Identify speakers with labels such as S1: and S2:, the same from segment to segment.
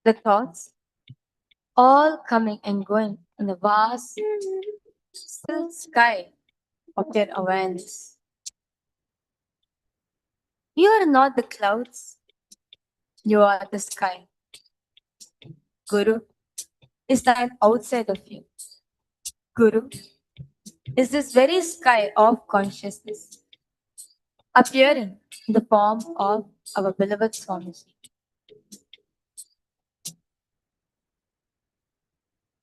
S1: The thoughts all coming and going in the vast, still sky of their awareness. You are not the clouds, you are the sky. Guru is not outside of you. Guru is this very sky of consciousness, appearing in the form of our beloved Swamiji.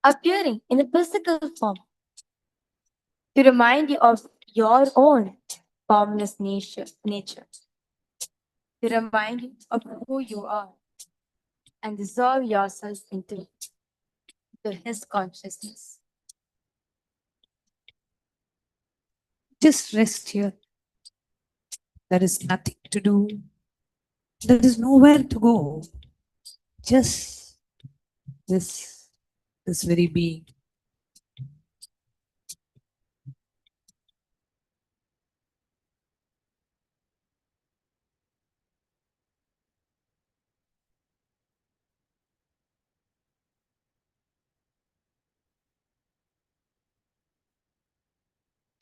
S1: Appearing in a physical form to remind you of your own formless nature, to remind you of who you are and dissolve yourself into his consciousness.
S2: Just rest here. There is nothing to do. There is nowhere to go. Just this very being.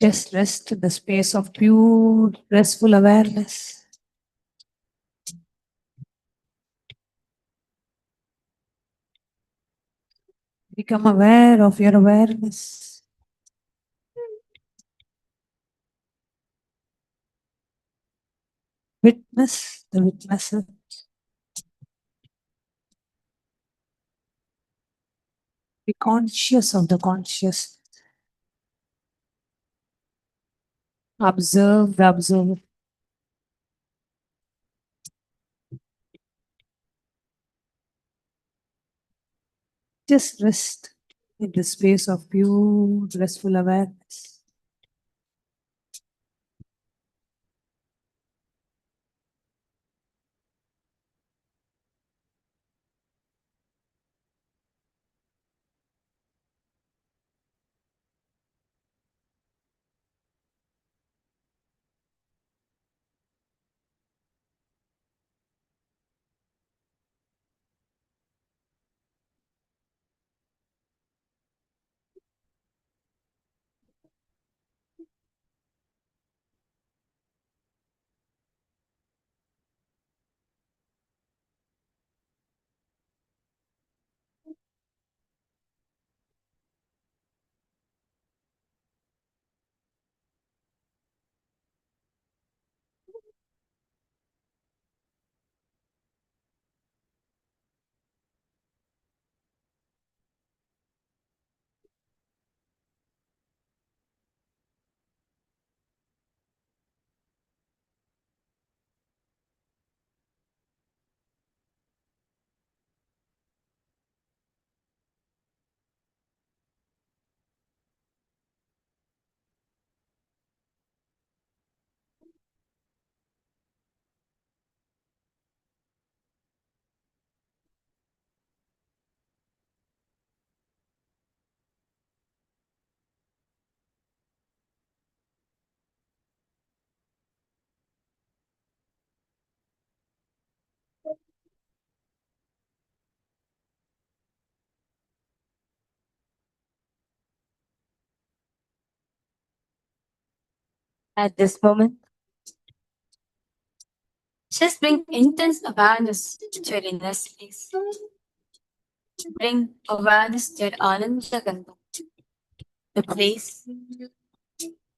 S2: Just rest in the space of pure, restful awareness. Become aware of your awareness. Witness the witnesser. Be conscious of the conscious. Observe the observer. Just rest in the space of pure, restful awareness.
S1: At this moment, just bring intense awareness to your inner space. Bring awareness to your Ananda Gandha, the place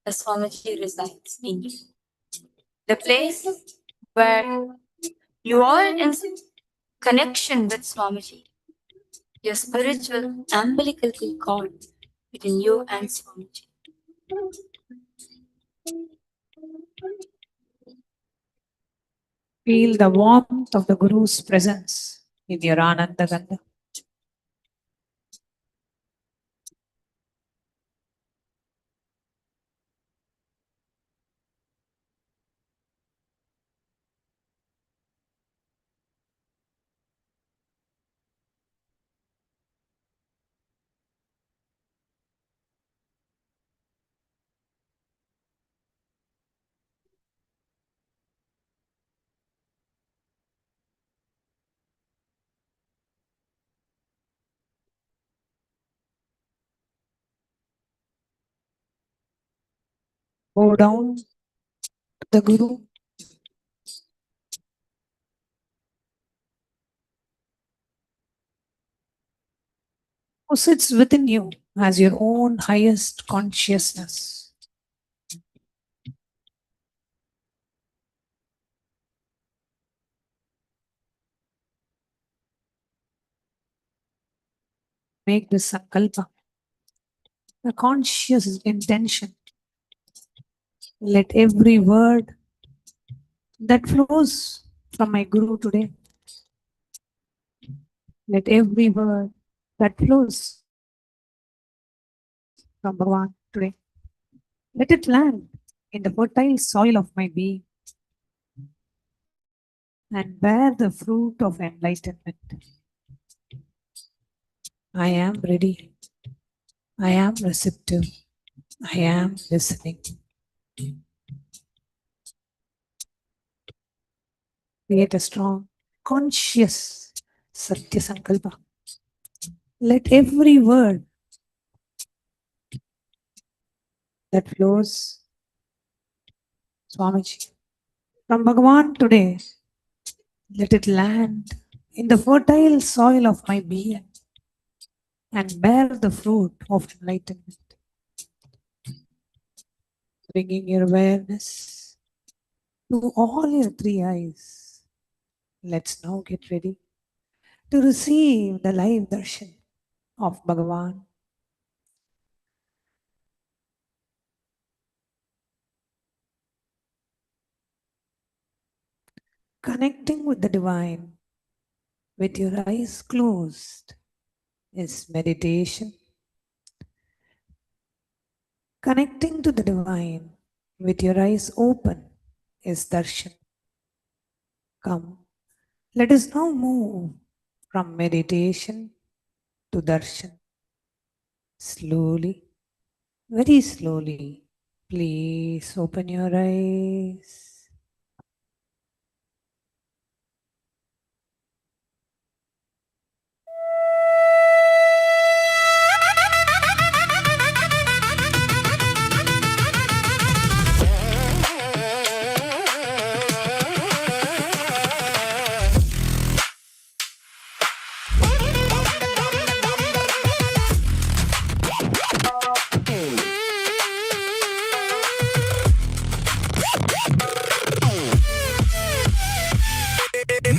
S1: the Swamiji resides in you. The place where you are in connection with Swamiji, your spiritual umbilical cord between you and Swamiji.
S2: Feel the warmth of the Guru's presence in your Ananda Gandha. Bow down to the Guru. Who sits within you as your own highest consciousness. Make this sankalpa a conscious intention. Let every word that flows from my Guru today, let every word that flows from Bhagavan today, let it land in the fertile soil of my being and bear the fruit of enlightenment. I am ready. I am receptive. I am listening. Create a strong, conscious Satya Sankalpa. Let every word that flows, Swamiji, from Bhagavan today, let it land in the fertile soil of my being and bear the fruit of enlightenment. Bringing your awareness to all your three eyes. Let's now get ready to receive the live darshan of Bhagavan. Connecting with the divine with your eyes closed is meditation. Connecting to the divine with your eyes open is darshan. Come, let us now move from meditation to darshan. Slowly, very slowly, please open your eyes.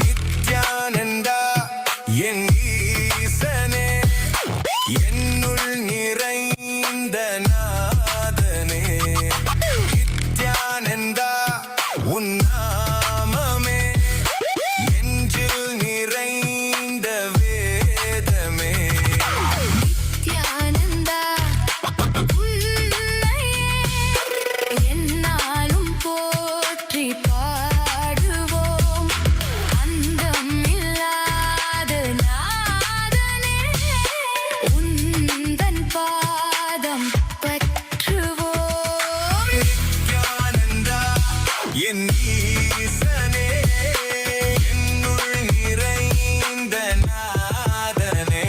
S3: Nithyananda, en ஈசனே, என்னுள் நிறைந்த நாதனே. Nithyananda, உன் நாமமே, நெஞ்சில் நிறைந்த வேதமே.
S4: நித்யானந்தா உன்னையே எந்நாளும் போற்றி பாடுவோம். அந்தமில்லாத நாதனே, உந்தன் பாதம் பற்றுவோம்.
S3: Nithyananda, என் ஈசனே, என்னுள் நிறைந்த நாதனே.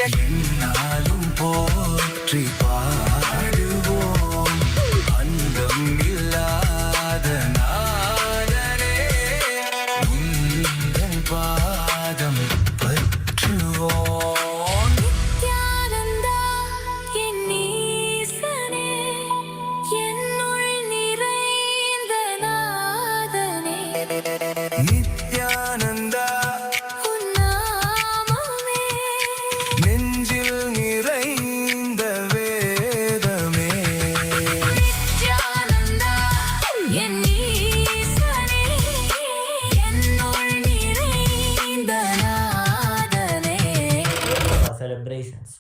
S3: என்னாலும் போற்றி பாடுவோம் அந்தம் இல்லாத நாதனே உந்தன் பாதம் பற்றுவோம்
S4: நித்யானந்தா என் ஈசனே என்னுள் நிறைந்த நாதனே
S3: நித்யானந்தா
S4: உன் நாமமே
S3: நெஞ்சில் நிறைந்த வேதமே
S4: நித்யானந்தா என் ஈசனே என்னுள் நிறைந்த நாதனே.
S5: Celebrations.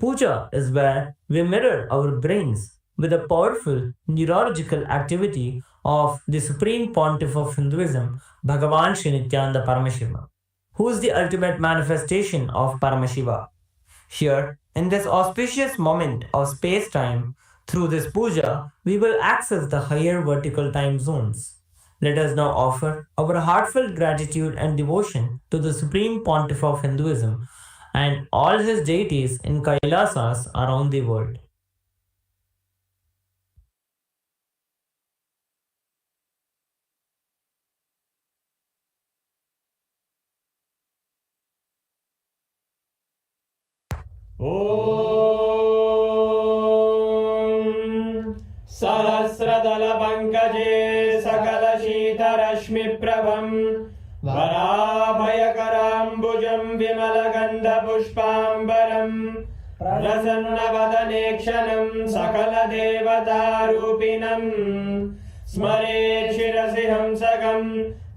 S5: Puja is where we mirror our brains with the powerful neurological activity of the Supreme Pontiff of Hinduism, Bhagavan Sri Nithyananda Paramashivam, who is the ultimate manifestation of Paramashiva. Here, in this auspicious moment of space-time, through this puja, we will access the higher vertical time zones. Let us now offer our heartfelt gratitude and devotion to the Supreme Pontiff of Hinduism and all his deities in Kailasas around the world.
S6: सहस्रदलपङ्कजे सकलशीतरश्मिप्रभं वराभयकराम्बुजं विमलगन्धपुष्पाम्बरं प्रसन्नवदने क्षणं सकलदेवतारूपिणं स्मरेत् शिरसि हंसकं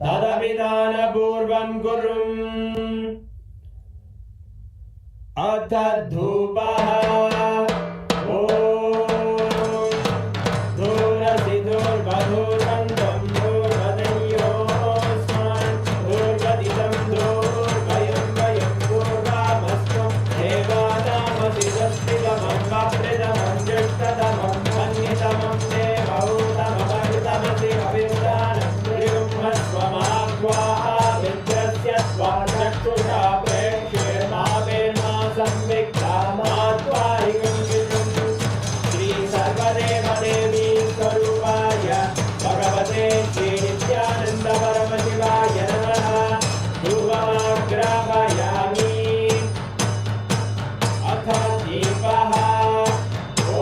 S6: तदभिधानपूर्वं कुर्वम् अथ धूपः ॐ दूरसि दूर्वधूर्वन्तं दूर्वदयोस्मान् दूर्वदितं दूर्वयं वयं पूर्वामस्त्वं देवानामसि स्वस्तितमं वप्रतमं ज्येष्ठतमं मन्यतमं देवहूतममरुतमसि हविर्दानं त्रिगुम्हस्वमाह्वाः विद्रस्य स्वाचक्षुषा श्री सर्वदेवदेवी स्वरूपाय भगवते श्री नित्यानंद परमशिवाय नमः धूपमाग्रापयामि अथ दीपः ॐ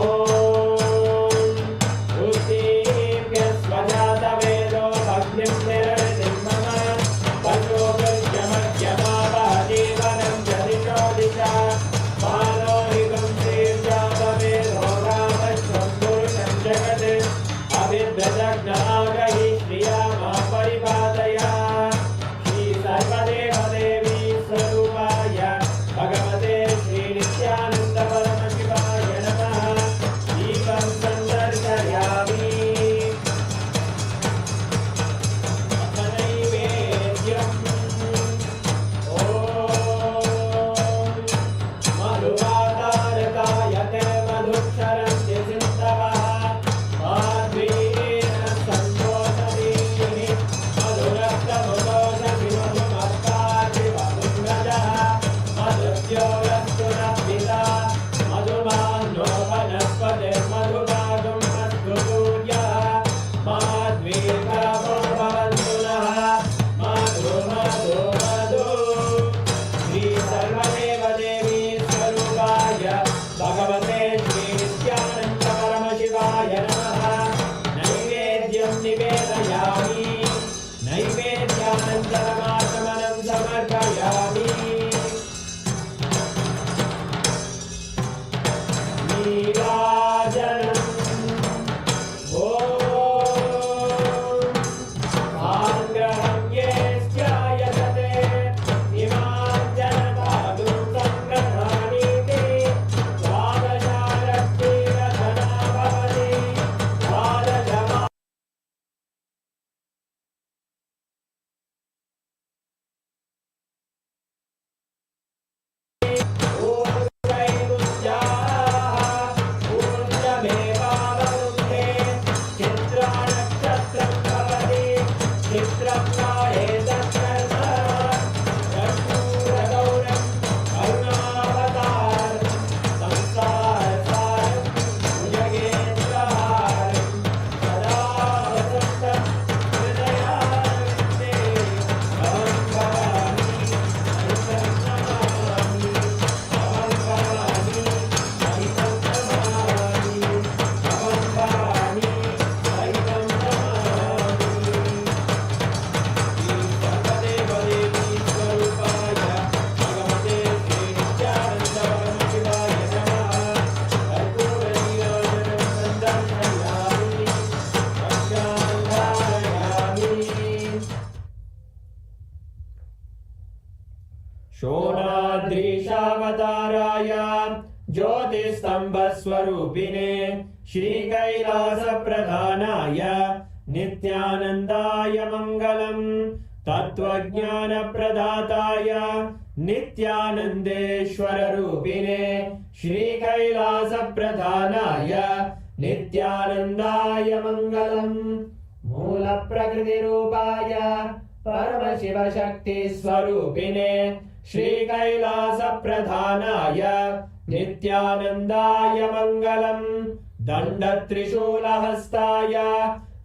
S6: उत्दीप्य स्वजातवेदो भग्निं निर्वृतिं मम पशोभिर्यमध्यमावह जीवनं च दिशो दिशा मानोहितं श्रीर्जातवेदो रामश्वं पुरुषं जगत् अभिद्रजग्नागहि श्रिया मा परिपादय श्री सर्वदेवदेवी स्वरूपाय शोणाद्रीशावताराय ज्योतिस्तम्भस्वरूपिणे श्रीकैलासप्रधानाय नित्यानन्दाय मङ्गलम् तत्त्वज्ञानप्रदाताय नित्यानन्देश्वररूपिणे श्रीकैलासप्रधानाय नित्यानन्दाय मङ्गलम् मूलप्रकृतिरूपाय परमशिवशक्तिस्वरूपिणे श्रीकैलासप्रधानाय नित्यानन्दाय मङ्गलम् दण्डत्रिशूलहस्ताय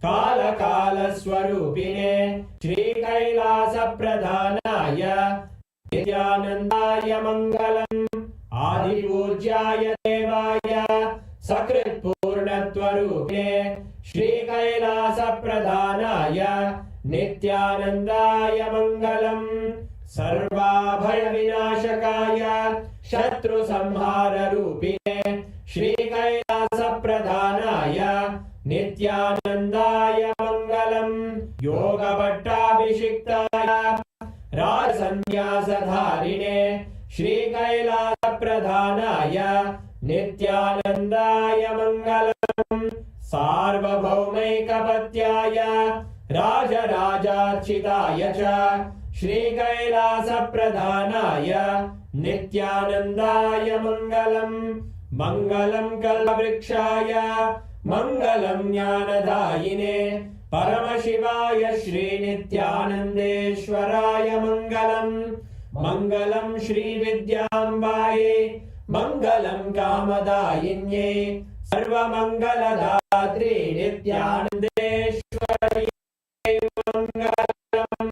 S6: कालकालस्वरूपिणे श्रीकैलासप्रधानाय नित्यानन्दाय मङ्गलम् आदिपूज्याय देवाय सकृत्पूर्णत्वरूपिणे श्रीकैलासप्रधानाय नित्यानन्दाय मङ्गलम् सर्वाभयविनाशकाय शत्रुसंहाररूपिणे श्रीकैलासप्रधानाय नित्यानन्दाय मङ्गलम् योगभट्टाभिषिक्ताय राजसन्न्यासधारिणे श्रीकैलासप्रधानाय नित्यानन्दाय मङ्गलम् सार्वभौमैकपत्याय राजराजार्चिताय च श्रीकैलासप्रधानाय नित्यानन्दाय मङ्गलम् मङ्गलम् कल्पवृक्षाय मङ्गलम् ज्ञानदायिने परमशिवाय श्रीनित्यानन्देश्वराय मङ्गलम् मङ्गलम् श्रीविद्याम्बायै मङ्गलम् कामदायिन्यै सर्वमङ्गलदात्री नित्यानन्देश्वरी मङ्गलम्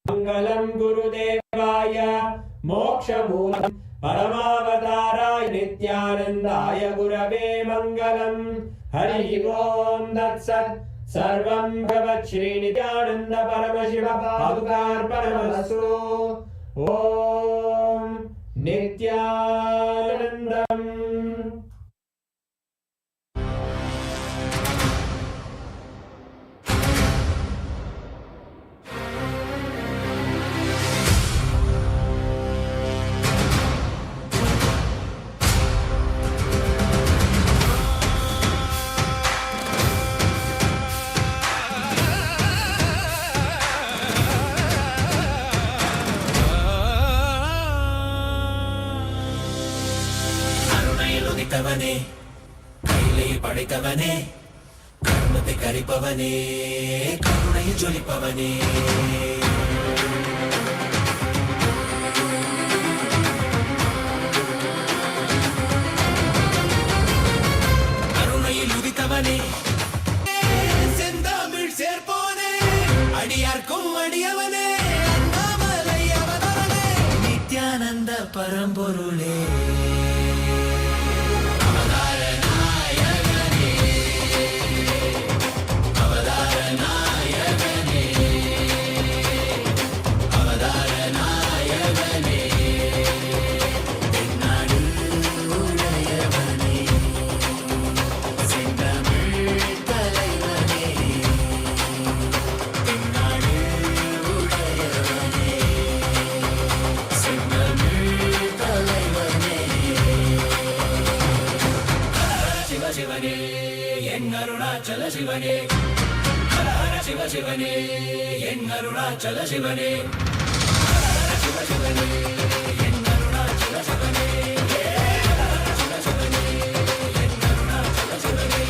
S6: मङ्गलम् गुरुदेवाय मोक्षमूलम् परमावताराय नित्यानन्दाय गुरवे मङ्गलम् हरि ओम् तत्सत् सर्वं भगवत् श्रीनित्यानन्द परमशिव पादुकार्पणमस्तु ॐ नित्यानन्दम्
S3: படைத்தவனே கையிலே படைத்தவனே கர்மத்தை கரிப்பவனே கருணையை ஜொலிப்பவனே கருணையில் உதித்தவனே செந்தாமிழ் சேர்ப்போனே அடியார்க்கும் அடியவனே அண்ணாமலை அவதாரனே நித்யானந்த பரம்பொருளே அருணாச்சல சிவனே ஹர ஹர சிவ சிவனே என் அருணாச்சல சிவனே ஹர ஹர சிவ சிவனே என் அருணாச்சல சிவனே ஹர ஹர சிவ சிவனே என் அருணாச்சல சிவனே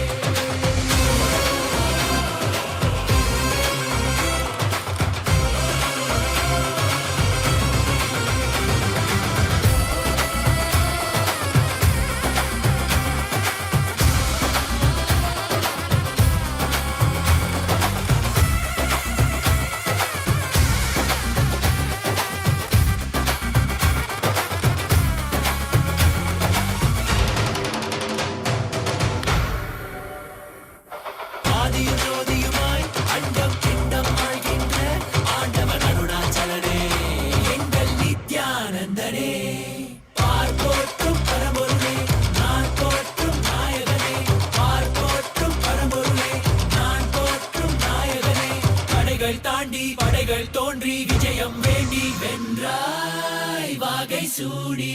S3: முடிசூடி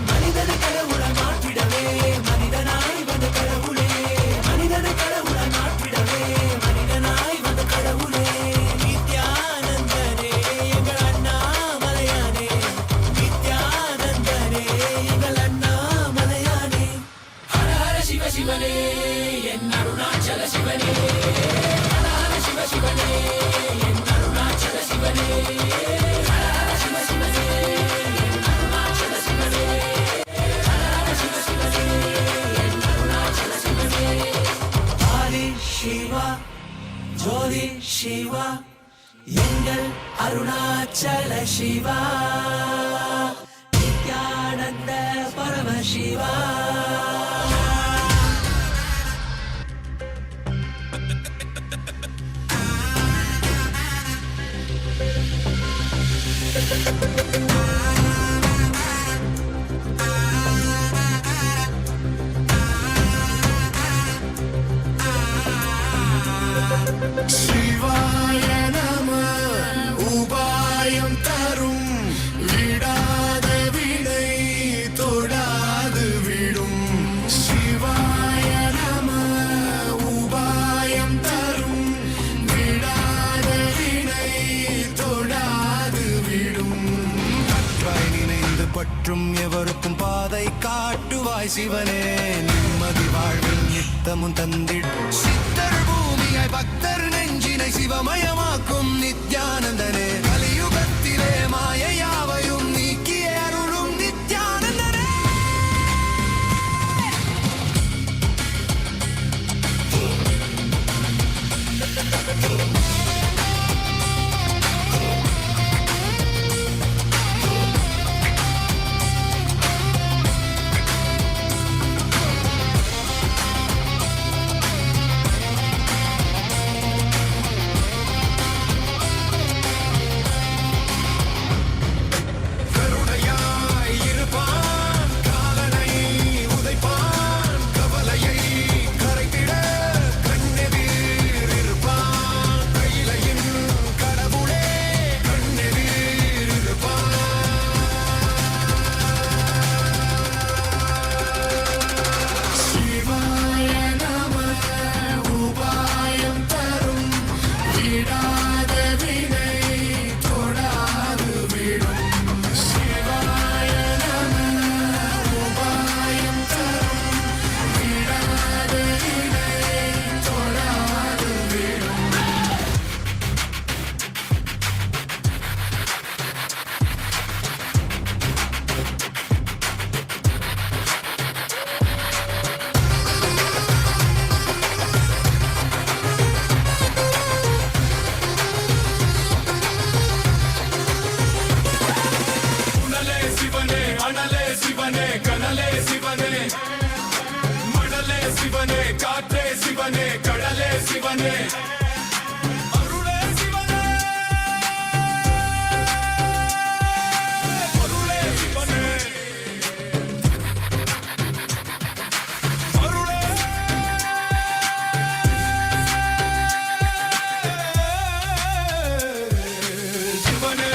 S3: மனிதனை கடவுளை மாற்றிடவே மனிதனாய் வந்த கடவுளே மனிதனை கடவுளை மாற்றிடவே மனிதனாய் வந்த கடவுளே நித்யானந்தனே எங்கள் அண்ணாமலையானே நித்யானந்தனே எங்கள் அண்ணாமலையானே ஹர ஹர சிவ சிவனே என் அருணாச்சல சிவனே ஹர ஹர சிவ சிவனே என் அருணாச்சல சிவனே ஹர ஹர சிவ சிவனே என் அருணாச்சல சிவனே ஹர ஹர சிவ சிவனே என் அருணாச்சல சிவனே ஆதி சிவா ஜோதி சிவா எங்கள் அருணாச்சல சிவா நித்யானந்த பரமசிவா
S7: சிவாய நம உபாயம் தரும் விடாத வினை தொடாது விடும் சிவாய நம உபாயம் தரும் விடாத வினை தொடாது விடும் பற்றாய் நினைந்து பற்றும் எவருக்கும் பாதை காட்டுவாய் சிவனே நிம்மதி வாழ்வில் நித்தமும் தந்திடும் சித்தர் பூமியாய் பக்தர் நெஞ்சினை சிவமயமாக்கும் நித்யானந்தனே கலியுகத்திலே மாயையாவையும் நீக்கிய அருளும் நித்யானந்தனே கருணையாய் இருப்பான் காலனை உதைப்பான் கவலையை கரைத்திட கண்ணெதிர் இருப்பான் கையிலையின் கடவுளே கண்ணெதிர் இருப்பான் சிவாய நம உபாயம் தரும் விடாத வினை தொடாது விடும் சிவாய நம உபாயம் தரும் விடாத வினை தொடாது விடும்
S3: உணலே சிவனே அனலே சிவனே கனலே சிவனே மணலே சிவனே காற்றே சிவனே கடலே சிவனே அருளே சிவனே அருளே சிவனே அருளே சிவனே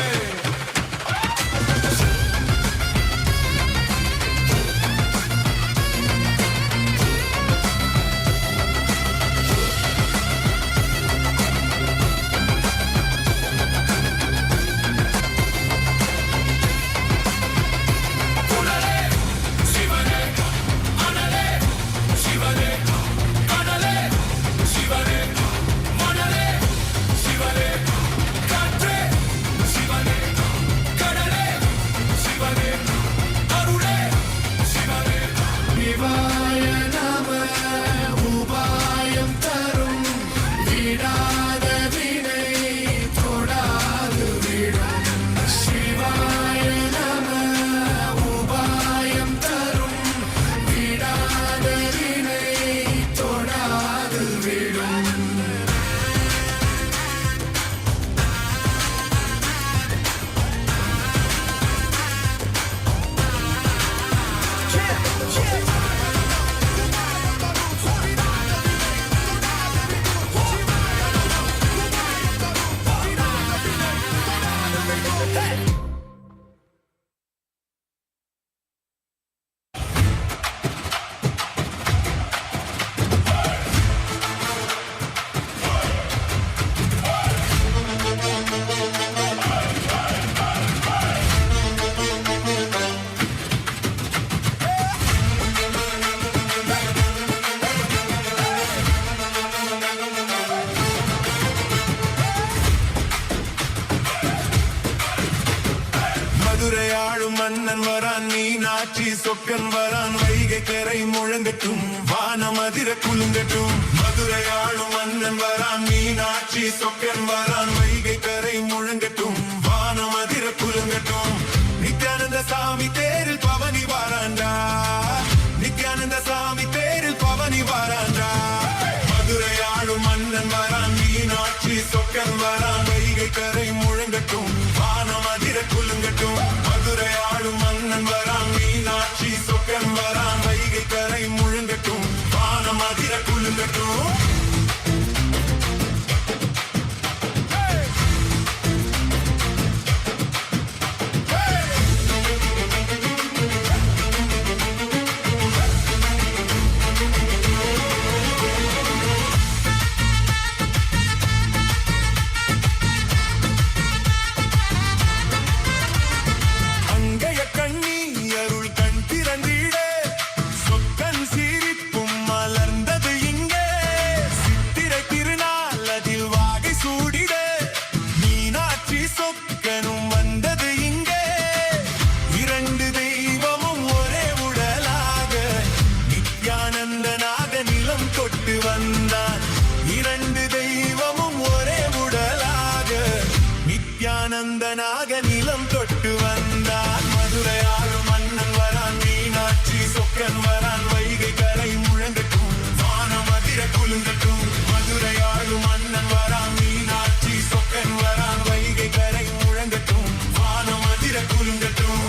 S7: மதுரையாளும் மன்னன் வரான் மீனாட்சி சொக்கன் வரான் வைகை கரை முழங்கட்டும் வானம் அதிர குலுங்கட்டும் மதுரையாளும் மன்னன் வரான் மீனாட்சி சொக்கன் வரான் வைகை கரை முழங்கட்டும் வானம் அதிர குலுங்கட்டும் நித்யானந்த சாமி தேரில் பவனி வாராண்டா நித்யானந்த சாமி தேரில் பவனி வாராண்டா மதுரையாளும் மன்னன் வரான் மீனாட்சி சொக்கன் வரான் வைகை கரை முழங்கட்டும் வானம் அதிர குலுங்கட்டும் மதுரையாளும் மன்னன் வரான் மீனாட்சி சொக்கன் வரான் வைகை கரை முழங்கட்டும் வானம் அதிர குலுங்கட்டும் நித்யானந்தனாக நிலம் தொட்டு வந்தார் மதுரையாளும் மன்னன் வரான் மீனாட்சி சொக்கன் வரான் வைகை கரை முழங்கட்டும் வானம் அதிர குலுங்கட்டும் மதுரையாளும் மன்னன் வரான் மீனாட்சி சொக்கன் வரான் வைகை கரை முழங்கட்டும் வானம் அதிர குலுங்கட்டும்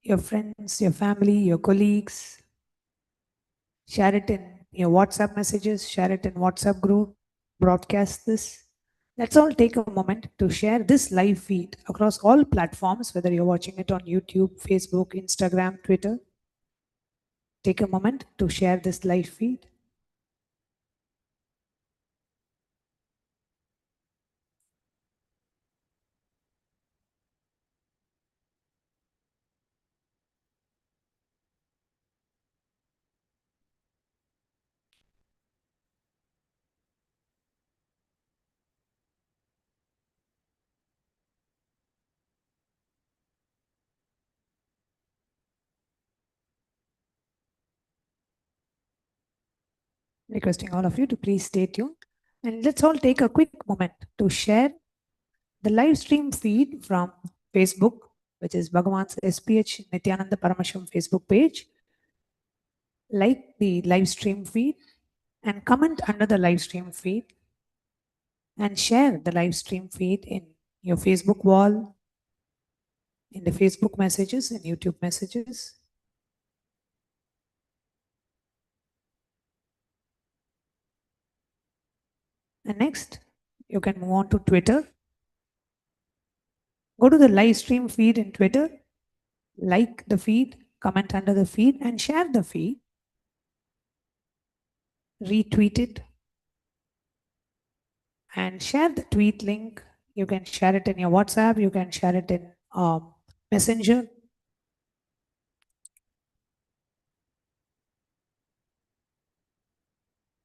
S2: Your friends, your family, your colleagues. Share it in your WhatsApp messages, share it in WhatsApp group, broadcast this. Let's all take a moment to share this live feed across all platforms, whether you're watching it on YouTube, Facebook, Instagram, Twitter. Take a moment to share this live feed. Requesting all of you to please stay tuned. And let's all take a quick moment to share the live stream feed from Facebook, which is Bhagavan's SPH Nithyananda Paramashivam Facebook page. Like the live stream feed and comment under the live stream feed and share the live stream feed in your Facebook wall, in the Facebook messages and YouTube messages. And next, you can move on to Twitter. Go to the live stream feed in Twitter, like the feed, comment under the feed, and share the feed. retweet it and share the tweet link. You can share it in your WhatsApp, you can share it in Messenger.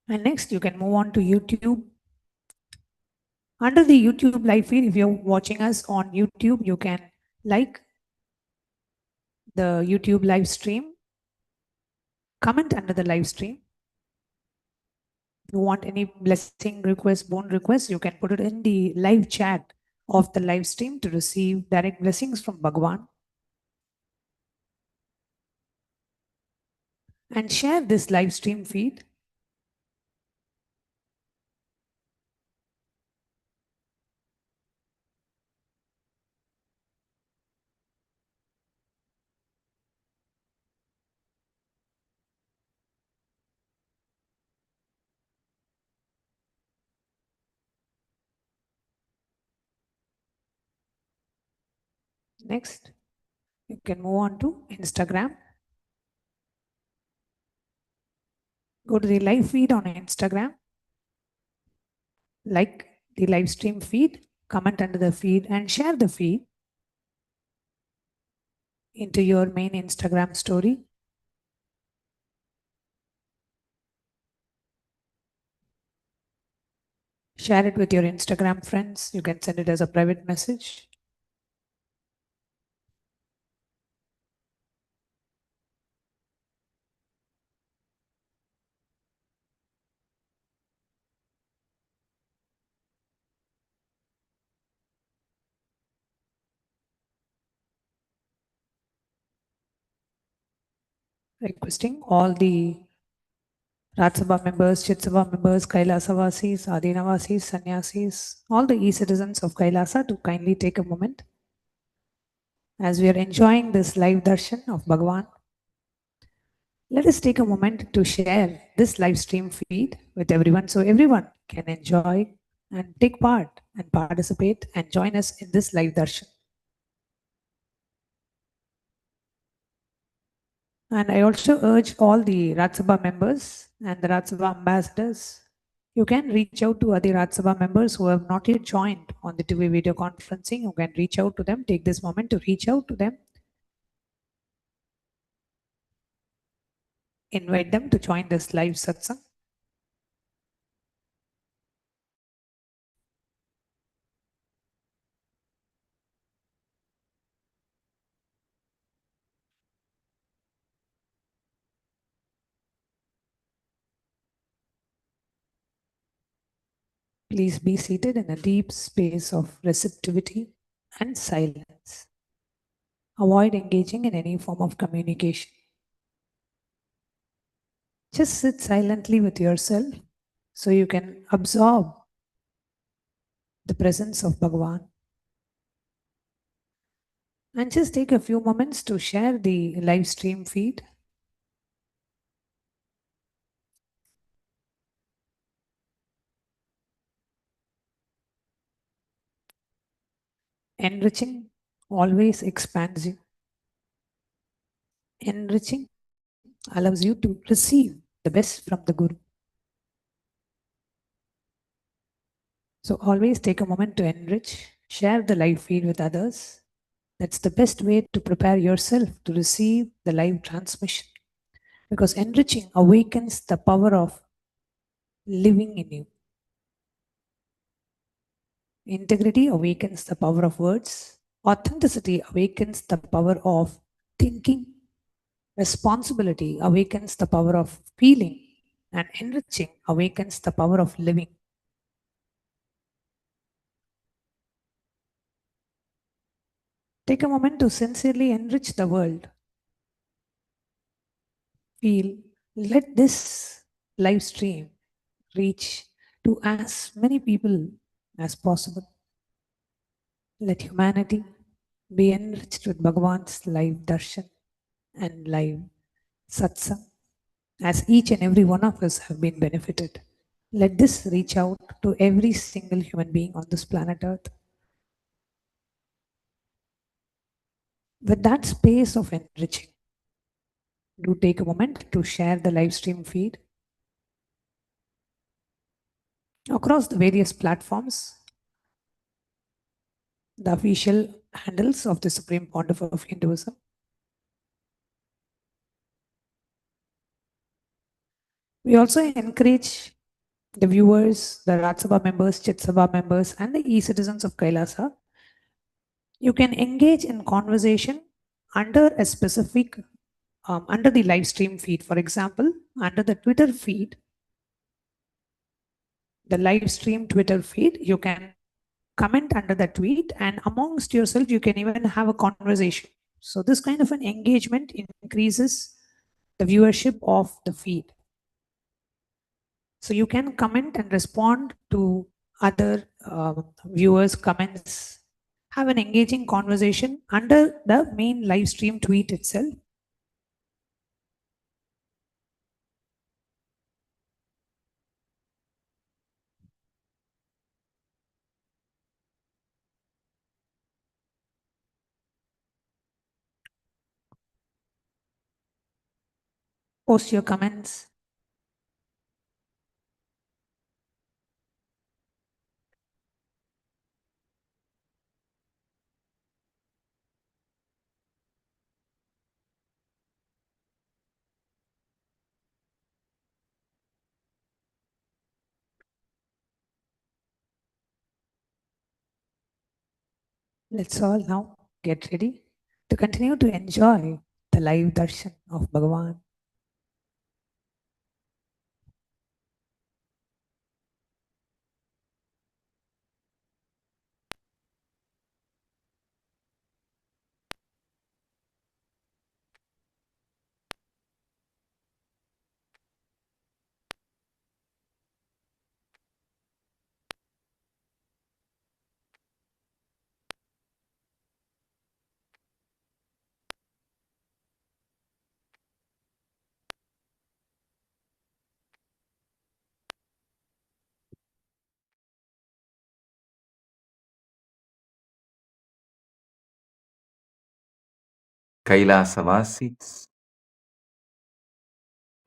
S2: And next, you can move on to YouTube. Under the YouTube live feed, if you're watching us on YouTube, you can like the YouTube live stream, comment under the live stream. If you want any blessing request, bone request, you can put it in the live chat of the live stream to receive direct blessings from Bhagavan. And share this live stream feed. Next, you can move on to Instagram. Go to the live feed on Instagram, like the live stream feed, comment under the feed, and share the feed into your main Instagram story. Share it with your Instagram friends. You can send it as a private message. Requesting all the Rajya members, Chitsava members, Kailasa Vasis, Adina Vasis, Sannyasis, all the e-citizens of Kailasa to kindly take a moment as we are enjoying this live darshan of Bhagavan. Let us take a moment to share this live stream feed with everyone so everyone can enjoy and take part and participate and join us in this live darshan. And I also urge all the Rajya Sabha members and the Rajya Sabha ambassadors, you can reach out to other Rajya Sabha members who have not yet joined on the two-way video conferencing. You can reach out to them, take this moment to reach out to them, invite them to join this live satsang. Please be seated in a deep space of receptivity and silence. Avoid engaging in any form of communication. Just sit silently with yourself so you can absorb the presence of Bhagavan. And just take a few moments to share the live stream feed. Enriching always expands you. Enriching allows you to receive the best from the Guru. So always take a moment to enrich, share the live feed with others. That's the best way to prepare yourself to receive the live transmission. Because enriching awakens the power of living in you. Integrity awakens the power of words. Authenticity awakens the power of thinking. Responsibility awakens the power of feeling. And enriching awakens the power of living. Take a moment to sincerely enrich the world. Feel, let this live stream reach to as many people as possible. Let humanity be enriched with Bhagavan's live darshan and live satsang, as each and every one of us have been benefited. Let this reach out to every single human being on this planet Earth. With that space of enriching, do take a moment to share the live stream feed. across the various platforms, the official handles of the Supreme Pontiff of Hinduism. We also encourage the viewers, the Raj Sabha members, Chit Sabha members, and the e-citizens of Kailasa. You can engage in conversation under a specific, under the live stream feed. For example, under the Twitter feed, the live stream Twitter feed, you can comment under the tweet, and amongst yourself, you can even have a conversation. So this kind of an engagement increases the viewership of the feed. So you can comment and respond to other viewers' comments, have an engaging conversation under the main live stream tweet itself. Post your comments. Let's all now get ready to continue to enjoy the live darshan of Bhagavan.
S8: Kailasa Vasis,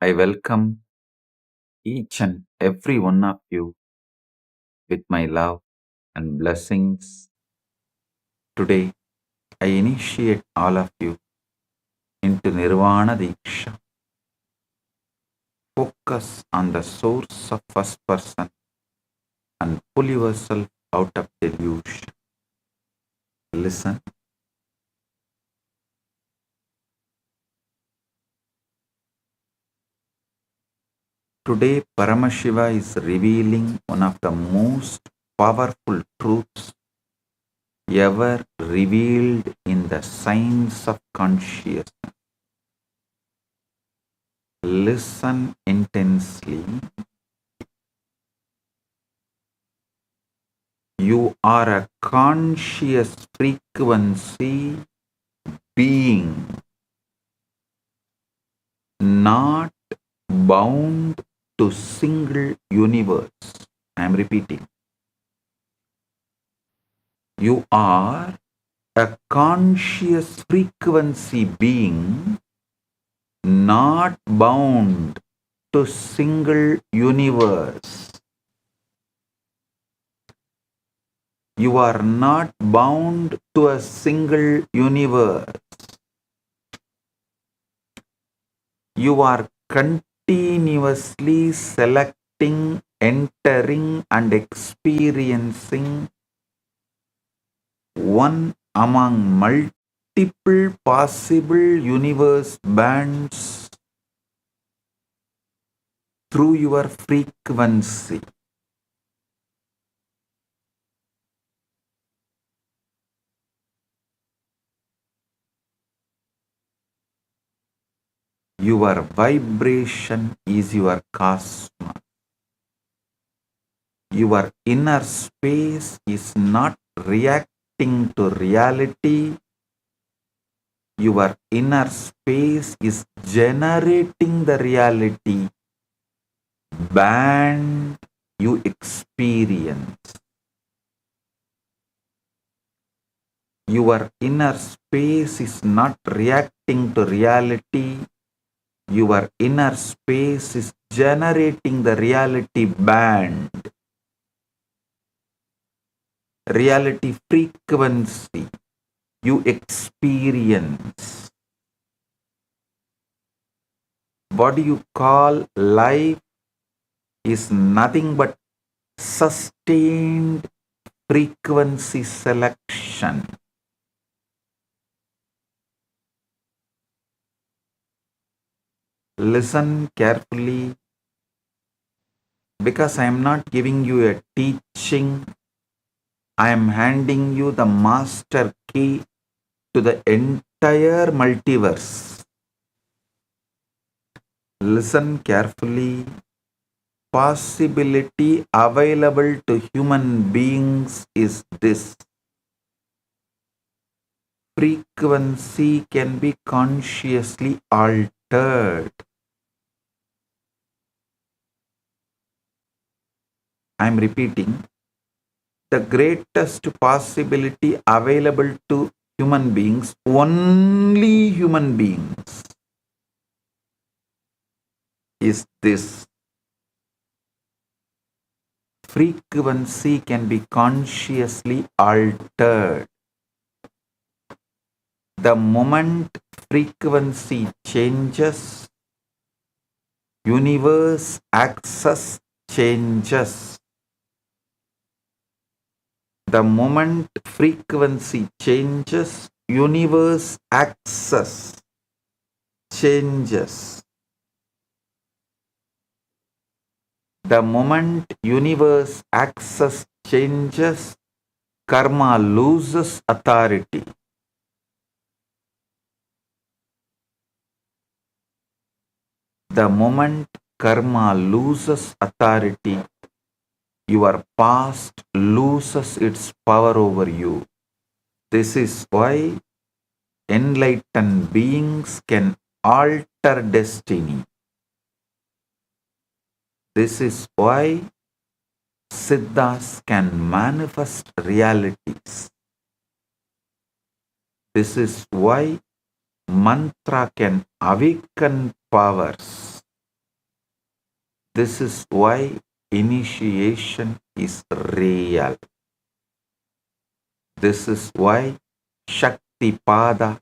S8: I welcome each and every one of you with my love and blessings. Today, I initiate all of you into Nirvana Diksha. Focus on the source of first person and pull yourself out of delusion. Listen. Today, Paramashiva is revealing one of the most powerful truths ever revealed in the science of consciousness. Listen intensely. You are a conscious frequency being, not bound to single universe. I am repeating. You are a conscious frequency being, not bound to single universe. You are not bound to a single universe. You are continuously selecting, entering and experiencing one among multiple possible universe bands through your frequency. Your vibration is your cosmos. Your inner space is not reacting to reality. Your inner space is generating the reality band you experience. Your inner space is not reacting to reality. Your inner space is generating the reality band reality frequency you experience. What you call life is nothing but sustained frequency selection. Listen carefully, because I am not giving you a teaching. I am handing you the master key to the entire multiverse. Listen carefully. Possibility available to human beings is this: frequency can be consciously altered. I am repeating, the greatest possibility available to human beings, only human beings, is this: frequency can be consciously altered. The moment frequency changes, universe access changes. The moment frequency changes, universe access changes. The moment universe access changes, karma loses authority. The moment karma loses authority, your past loses its power over you. This is why enlightened beings can alter destiny. This is why Siddhas can manifest realities. This is why mantra can awaken powers. This is why initiation is real. This is why Shakti Pada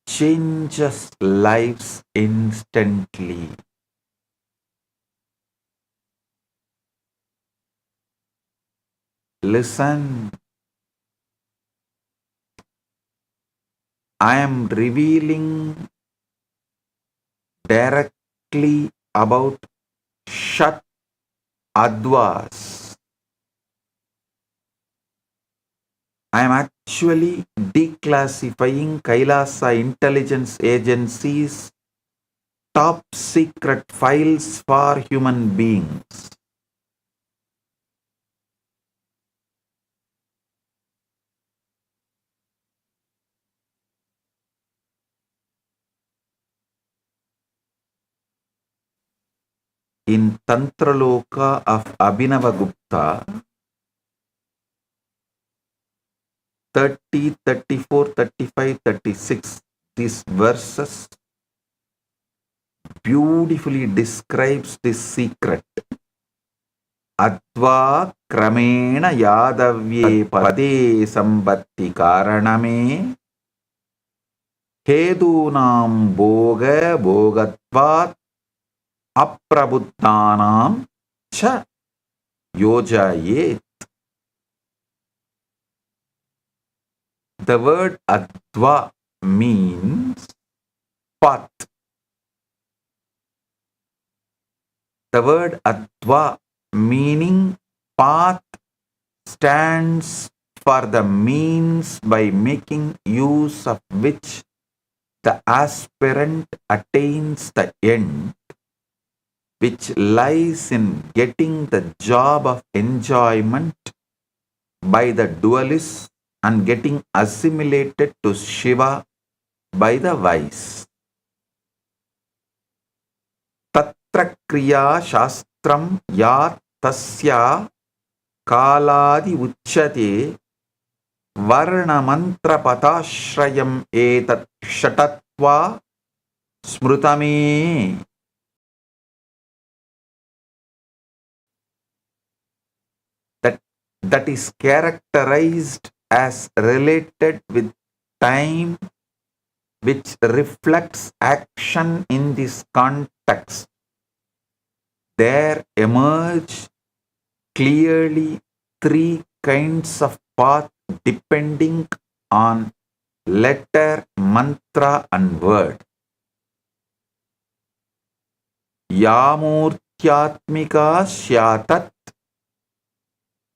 S8: changes lives instantly. Listen, I am revealing directly about Shat Advas. I am actually declassifying Kailasa intelligence agencies' top secret files for human beings. In Tantraloka of Abhinavagupta, 30, 34, 35, 36, these verses beautifully describes this secret. Adva kramena yadavye pade sambatti karaname hedunam boga bogatvat aprabuddhanam cha yojayet. The word Adva means path. The word Adva meaning path stands for the means by making use of which the aspirant attains the end, which lies in getting the job of enjoyment by the dualist and getting assimilated to Shiva by the wise. Tatra kriya shastram yat tasya kaladi uchyate varna mantra patashrayam etat shatatva smrutame. That that is characterized as related with time, which reflects action in this context, there emerge clearly three kinds of path depending on letter, mantra and word. Yamurtyatmika syatat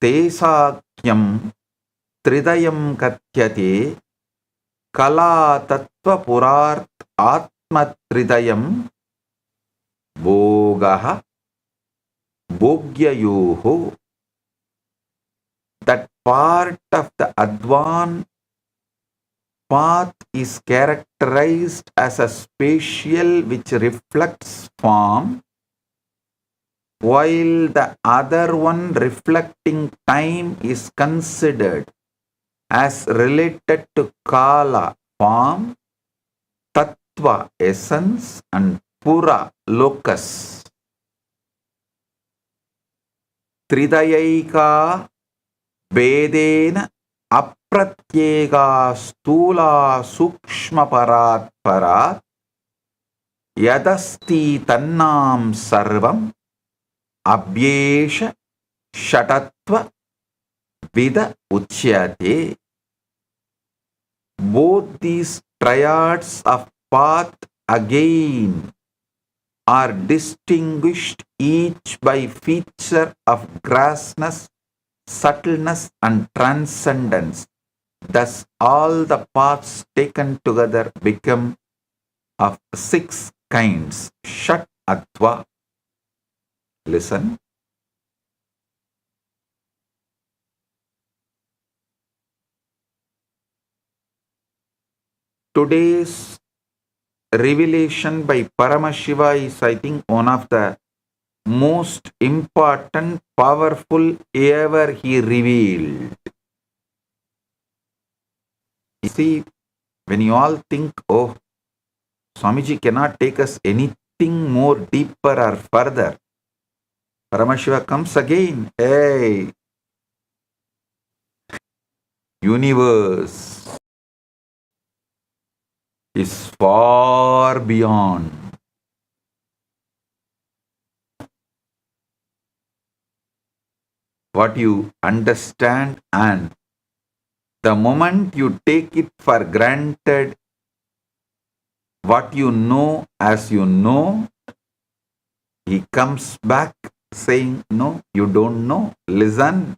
S8: tesakyam tridayam katyate kala tattva purart atma tridayam bhogaha bhogyayoho. That part of the Advan path is characterized as a spatial which reflects form, while the other one reflecting time is considered as related to Kala, form, Tattva, essence, and Pura, locus. Tridayika Vedena Apratyega Stula Sukshma Parat Parat Yadasti Tannam Sarvam Abhyesha Shatatva Vida Uchyate. Both these triads of path again are distinguished each by feature of grassness, subtleness and transcendence. Thus all the paths taken together become of six kinds. Shat Adva. Listen. Today's revelation by Paramashiva is, I think, one of the most important, powerful ever he revealed. You see, when you all think, oh, Swamiji cannot take us anything more deeper or further, Paramashiva comes again. Hey, universe is far beyond what you understand, and the moment you take it for granted, what you know as you know, he comes back saying, no, you don't know. Listen,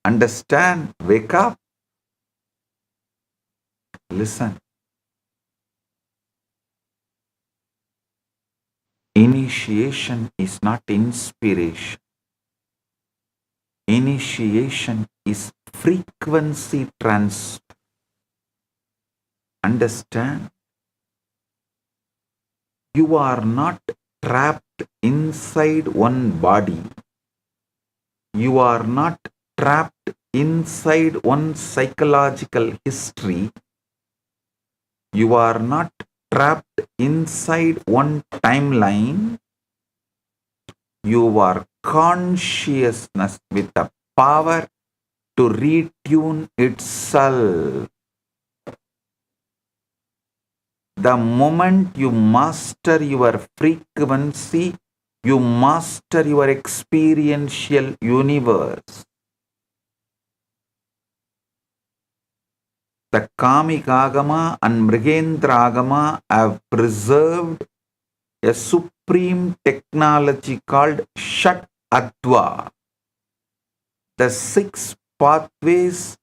S8: understand, wake up, listen. Initiation is not inspiration. Initiation is frequency transfer. Understand? You are not trapped inside one body. You are not trapped inside one psychological history. You are not trapped inside one timeline. You are consciousness with the power to retune itself. The moment you master your frequency, you master your experiential universe. The Kamikagama and Mrigendragama have preserved a supreme technology called Shat Adva. The six pathways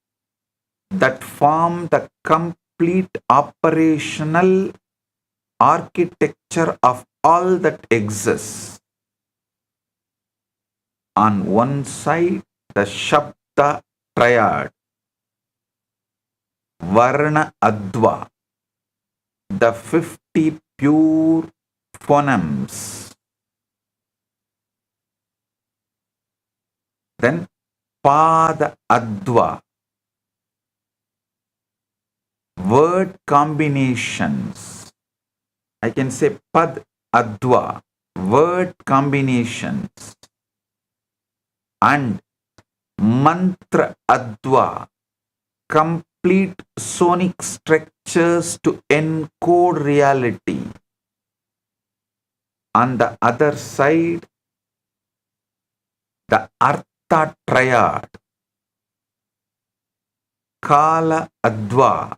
S8: that form the complete operational architecture of all that exists. On one side, the Shabda triad, Varna Adva, the 50 pure phonemes. Then Pada Adva, word combinations. I can say Pad Adva, word combinations. And mantra adva, complete sonic structures to encode reality. On the other side, the artha triad, kala adva,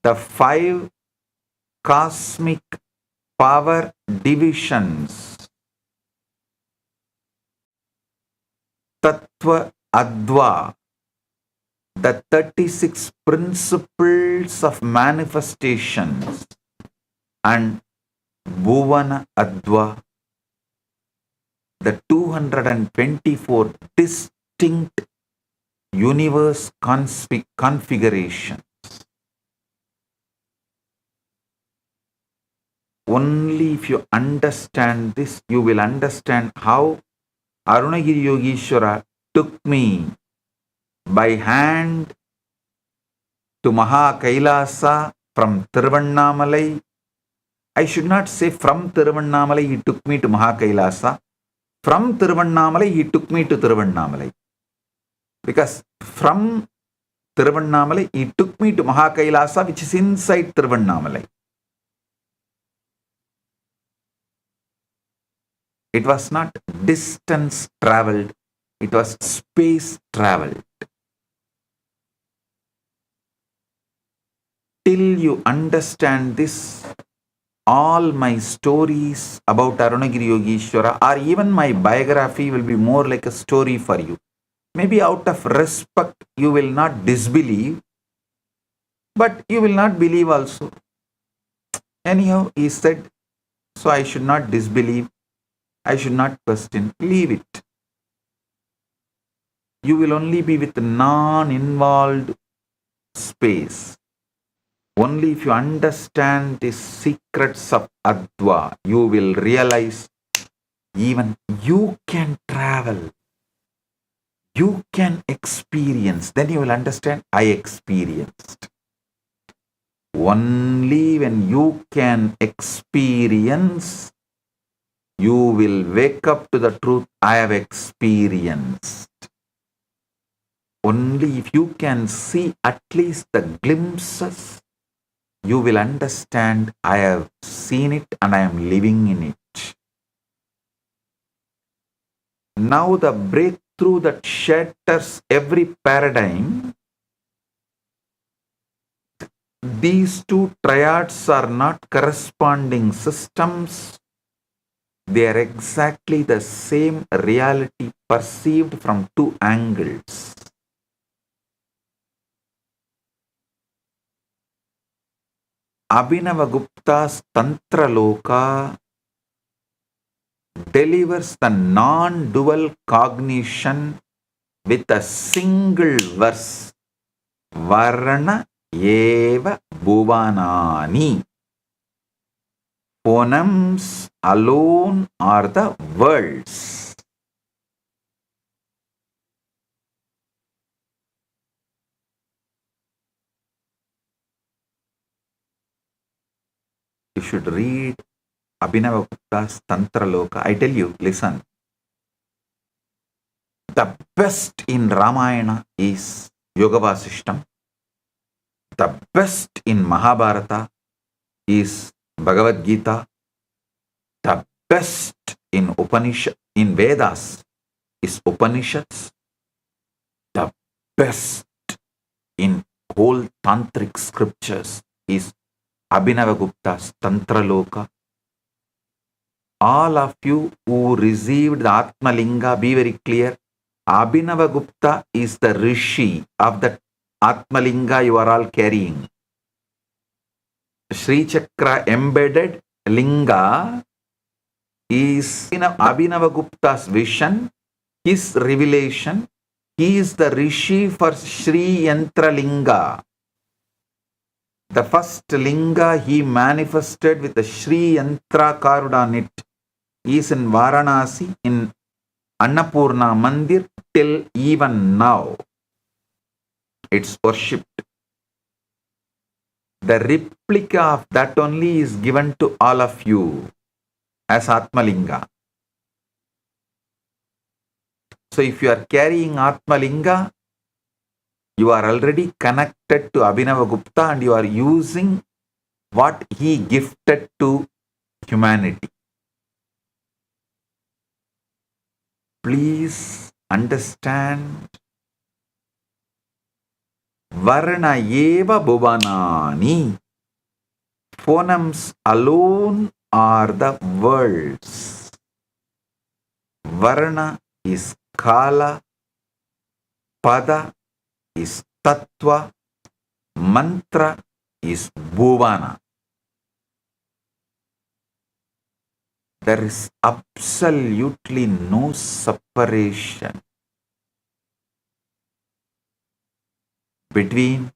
S8: the 5 cosmic power divisions, tattva adva, the 36 principles of manifestations, and bhuvana adva, the 224 distinct universe configurations. Only if you understand this, you will understand how Arunagiri Yogeshwara took me by hand to Maha Kailasa from Tiruvannamalai. I should not say from Tiruvannamalai he took me to Maha Kailasa. From Tiruvannamalai he took me to Tiruvannamalai. Because from Tiruvannamalai he took me to Maha Kailasa, which is inside Tiruvannamalai. It was not distance traveled, it was space traveled. Till you understand this, all my stories about Arunagiri Yogeshwara or even my biography will be more like a story for you. Maybe out of respect you will not disbelieve, but you will not believe also. Anyhow, he said, so I should not disbelieve. I should not question. Leave it. You will only be with non-involved space. Only if you understand the secrets of Adva, you will realize even you can travel. You can experience. Then you will understand, I experienced. Only when you can experience, you will wake up to the truth, I have experienced. Only if you can see at least the glimpses, you will understand, I have seen it and I am living in it. Now the breakthrough that shatters every paradigm, these two triads are not corresponding systems. They are exactly the same reality perceived from two angles. Abhinavagupta's Tantra Loka delivers the non-dual cognition with a single verse. Varna eva bhuvanani. Phonemes alone are the words. You should read Abhinavagupta's Tantra Loka. I tell you, listen. The best in Ramayana is Yoga Vasishtam. The best in Mahabharata is Bhagavad Gita. The best in Vedas is Upanishads. The best in whole tantric scriptures is Abhinavagupta's Tantra Loka. All of you who received the Atma Linga, be very clear. Abhinavagupta is the Rishi of the Atma Linga you are all carrying. Sri Chakra embedded Linga is in Abhinavagupta's vision, his revelation. He is the Rishi for Sri Yantra Linga. The first Linga he manifested with the Sri Yantra carved on it is in Varanasi in Annapurna Mandir till even now. It's worshipped. The replica of that only is given to all of you as Atmalinga. So if you are carrying Atmalinga, you are already connected to Abhinavagupta and you are using what he gifted to humanity. Please understand, Varna eva bhuvanani. Phonemics alone are the words. Varna is Kala, Pada is Tattva, Mantra is Bhuvana. There is absolutely no separation between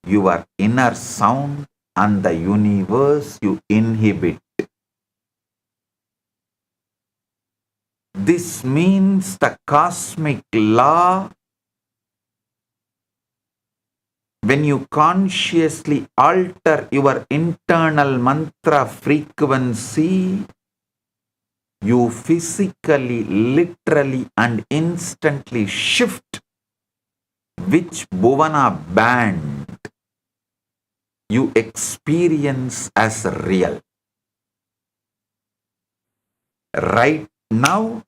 S8: your inner sound and the universe you inhabit. This means the cosmic law, when you consciously alter your internal mantra frequency, you physically, literally and instantly shift which Bhuvana band you experience as real. Right now,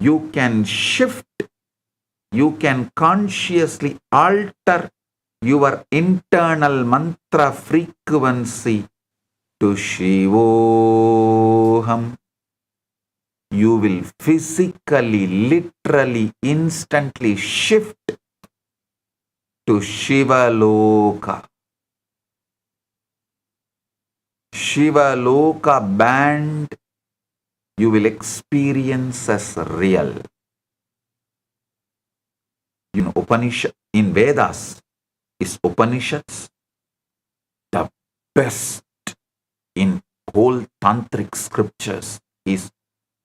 S8: you can shift, you can consciously alter your internal mantra frequency to Shivoham. You will physically, literally, instantly shift to Shiva Loka. Shiva Loka band you will experience as real. In Upanishad, in Vedas, is Upanishads the best in whole tantric scriptures is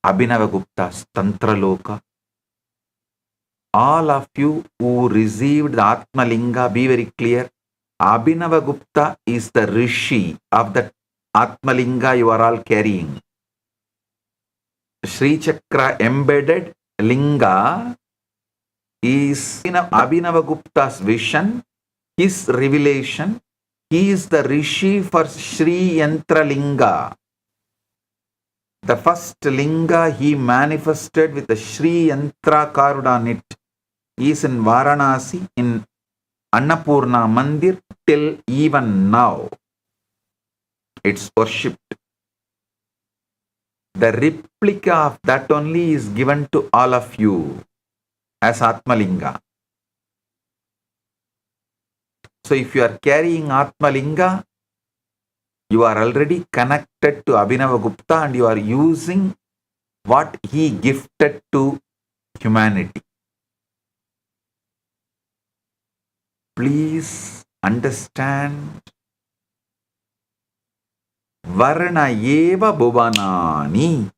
S8: Abhinavagupta's Tantra Loka. All of you who received the Atmalinga, be very clear. Abhinavagupta is the Rishi of the Atmalinga you are all carrying. Sri Chakra embedded Linga is in Abhinavagupta's vision, his revelation. He is the Rishi for Sri Yantra Linga. The first Linga he manifested with the Sri Yantra carved on it is in Varanasi in Annapurna Mandir till even now. It's worshipped. The replica of that only is given to all of you as Atmalinga. So if you are carrying Atmalinga, you are already connected to Abhinavagupta and you are using what he gifted to humanity. Please understand, Varna eva bhuvanani.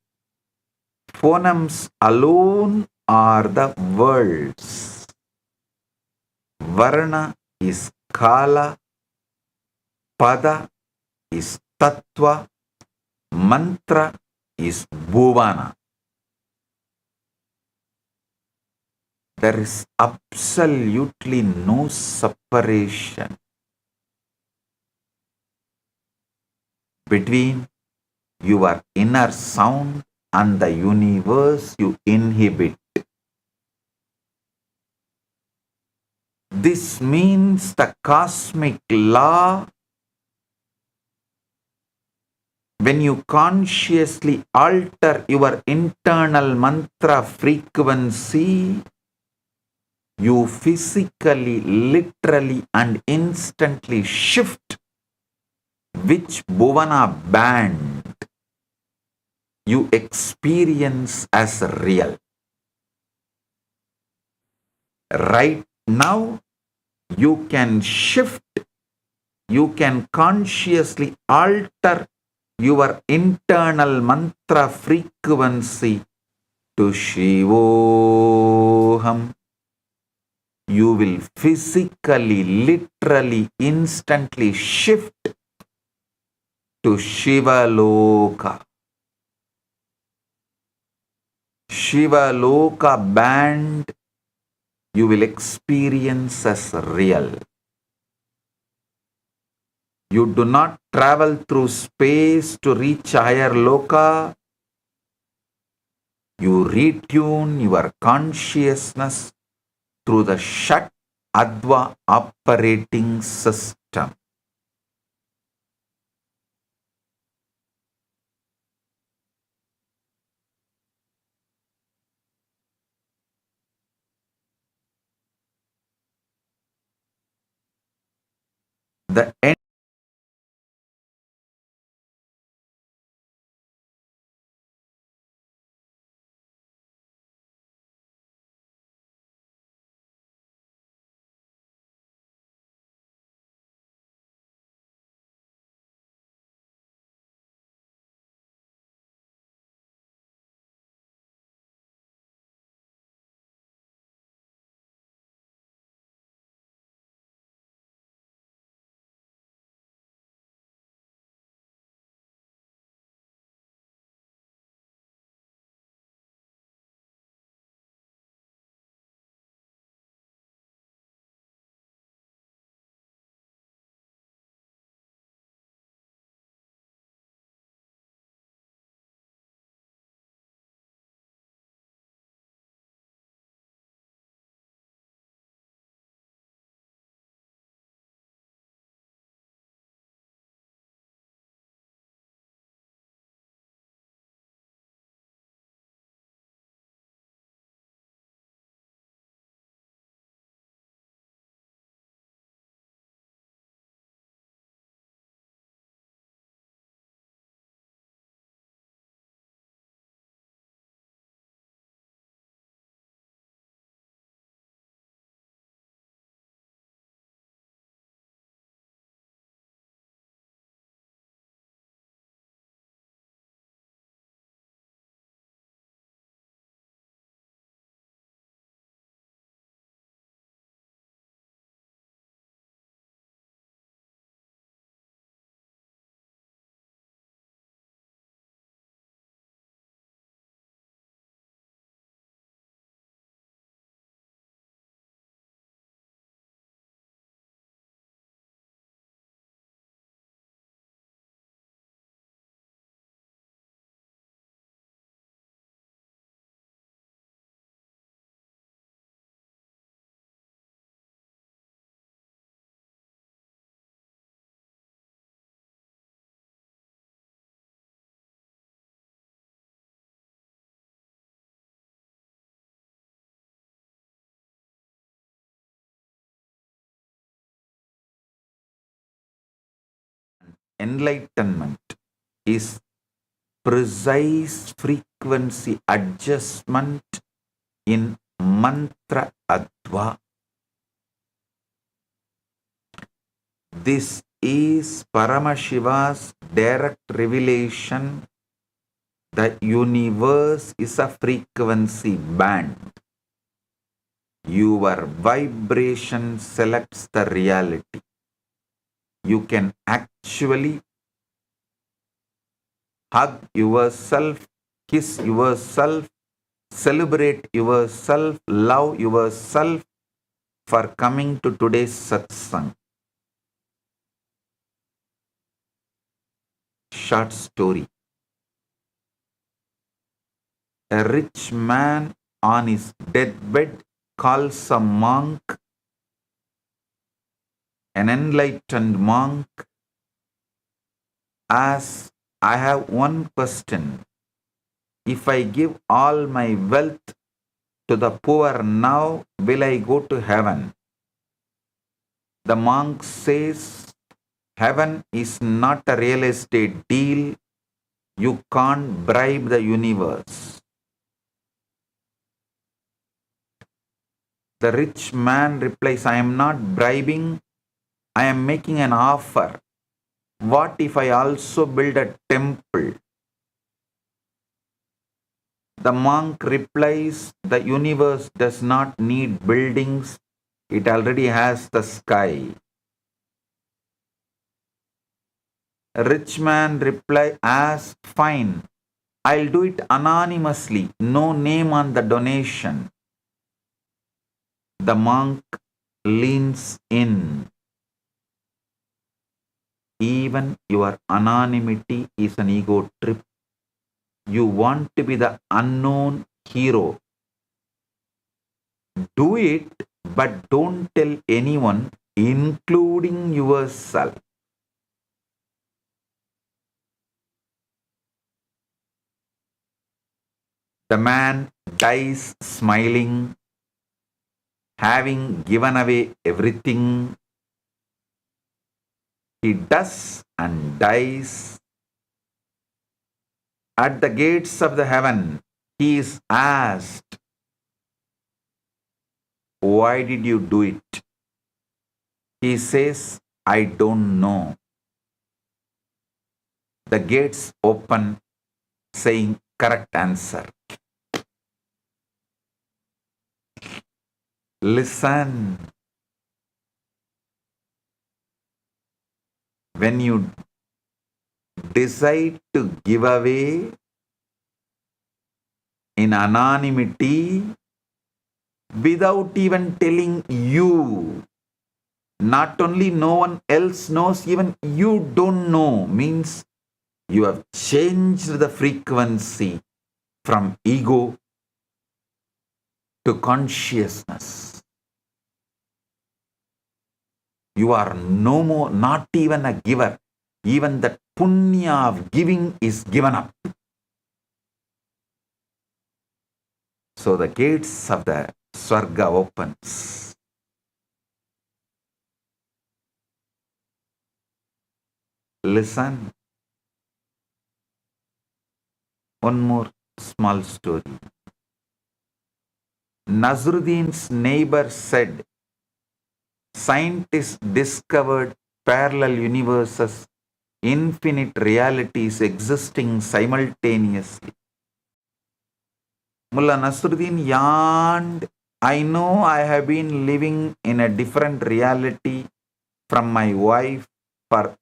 S8: Phonemes alone are the words. Varna is Kala, Pada is Tattva, Mantra is Bhuvana. There is absolutely no separation between your inner sound and the universe you inhabit. This means the cosmic law, when you consciously alter your internal mantra frequency, you physically, literally and instantly shift which Bhuvana band you experience as real. Right now, you can shift, you can consciously alter your internal mantra frequency to Shivoham. You will physically, literally, instantly shift to Shiva Loka. Shiva Loka band you will experience as real. You do not travel through space to reach higher loka. You retune your consciousness through the Shat Adva operating system. The enlightenment is precise frequency adjustment in mantra adva. This is Paramashiva's direct revelation. The universe is a frequency band. Your vibration selects the reality. You can actually hug yourself, kiss yourself, celebrate yourself, love yourself for coming to today's satsang. Short story. A rich man on his deathbed calls a monk, an enlightened monk, asks, I have one question. If I give all my wealth to the poor now, will I go to heaven? The monk says, heaven is not a real estate deal. You can't bribe the universe. The rich man replies, I am not bribing, I am making an offer. What if I also build a temple? The monk replies, the universe does not need buildings, it already has the sky. A rich man replies, fine, I'll do it anonymously, no name on the donation. The monk leans in. Even your anonymity is an ego trip. You want to be the unknown hero. Do it, but don't tell anyone, including yourself. The man dies smiling, having given away everything. He does and dies. At the gates of the heaven, he is asked, why did you do it? He says, I don't know. The gates open, saying, correct answer. Listen. When you decide to give away in anonymity without even telling you, not only no one else knows, even you don't know, means you have changed the frequency from ego to consciousness. You are no more, not even a giver. Even the punya of giving is given up. So the gates of the Swarga opens. Listen. One more small story. Nazruddin's neighbor said, scientists discovered parallel universes, infinite realities existing simultaneously. Mullah Nasruddin yawned, I know I have been living in a different reality from my wife for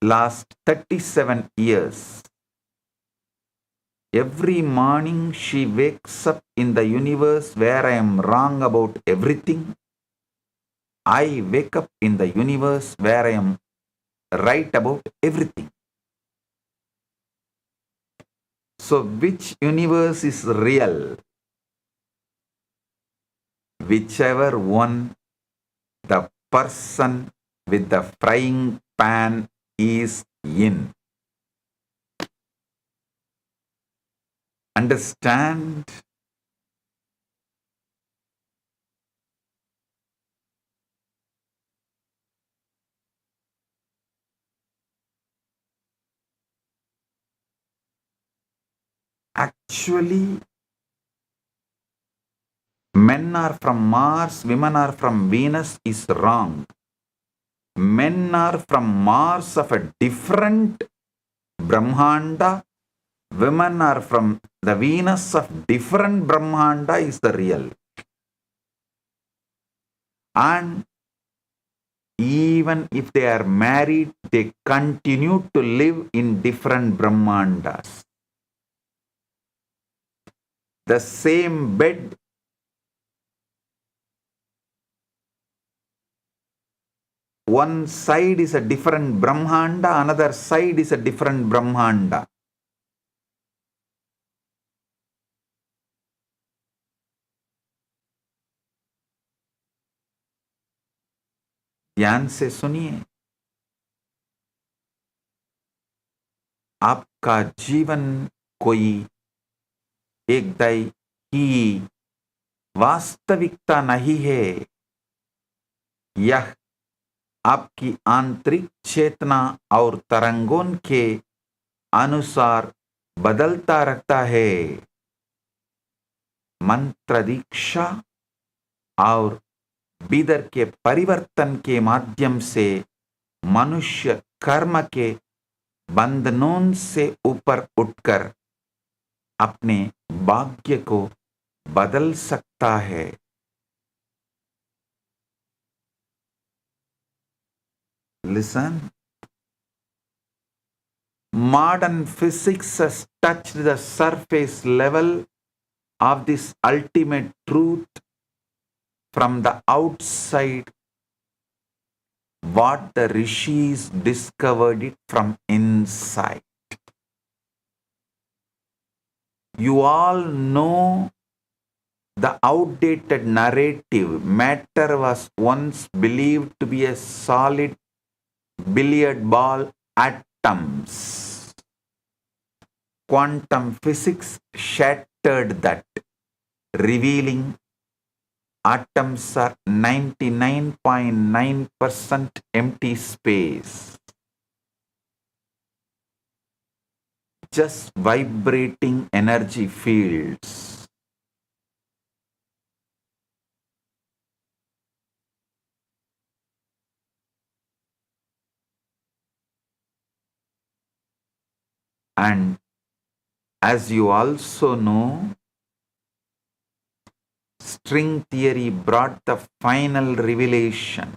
S8: last 37 years. Every morning she wakes up in the universe where I am wrong about everything. I wake up in the universe where I am right about everything. So which universe is real? Whichever one the person with the frying pan is in. Understand? Actually, men are from Mars, women are from Venus is wrong. Men are from Mars of a different Brahmanda. Women are from the Venus of different Brahmanda is the real. And even if they are married, they continue to live in different Brahmandas. The same bed, one side is a different Brahmanda, another side is a different Brahmanda. ध्यान से सुनिए, आपका जीवन कोई एक दई की वास्तविकता नहीं है। यह आपकी आंतरिक चेतना और तरंगों के अनुसार बदलता रहता है। मंत्र दीक्षा और भीतर के परिवर्तन के माध्यम से मनुष्य कर्म के बंधनों से ऊपर उठकर अपने भाग्य को बदल सकता है। Listen. Modern physics has touched the surface level of this ultimate truth from the outside. What the rishis discovered it from inside. You all know the outdated narrative. Matter was once believed to be a solid billiard ball, atoms. Quantum physics shattered that, revealing atoms are 99.9% empty space, just vibrating energy fields. And as you also know, string theory brought the final revelation.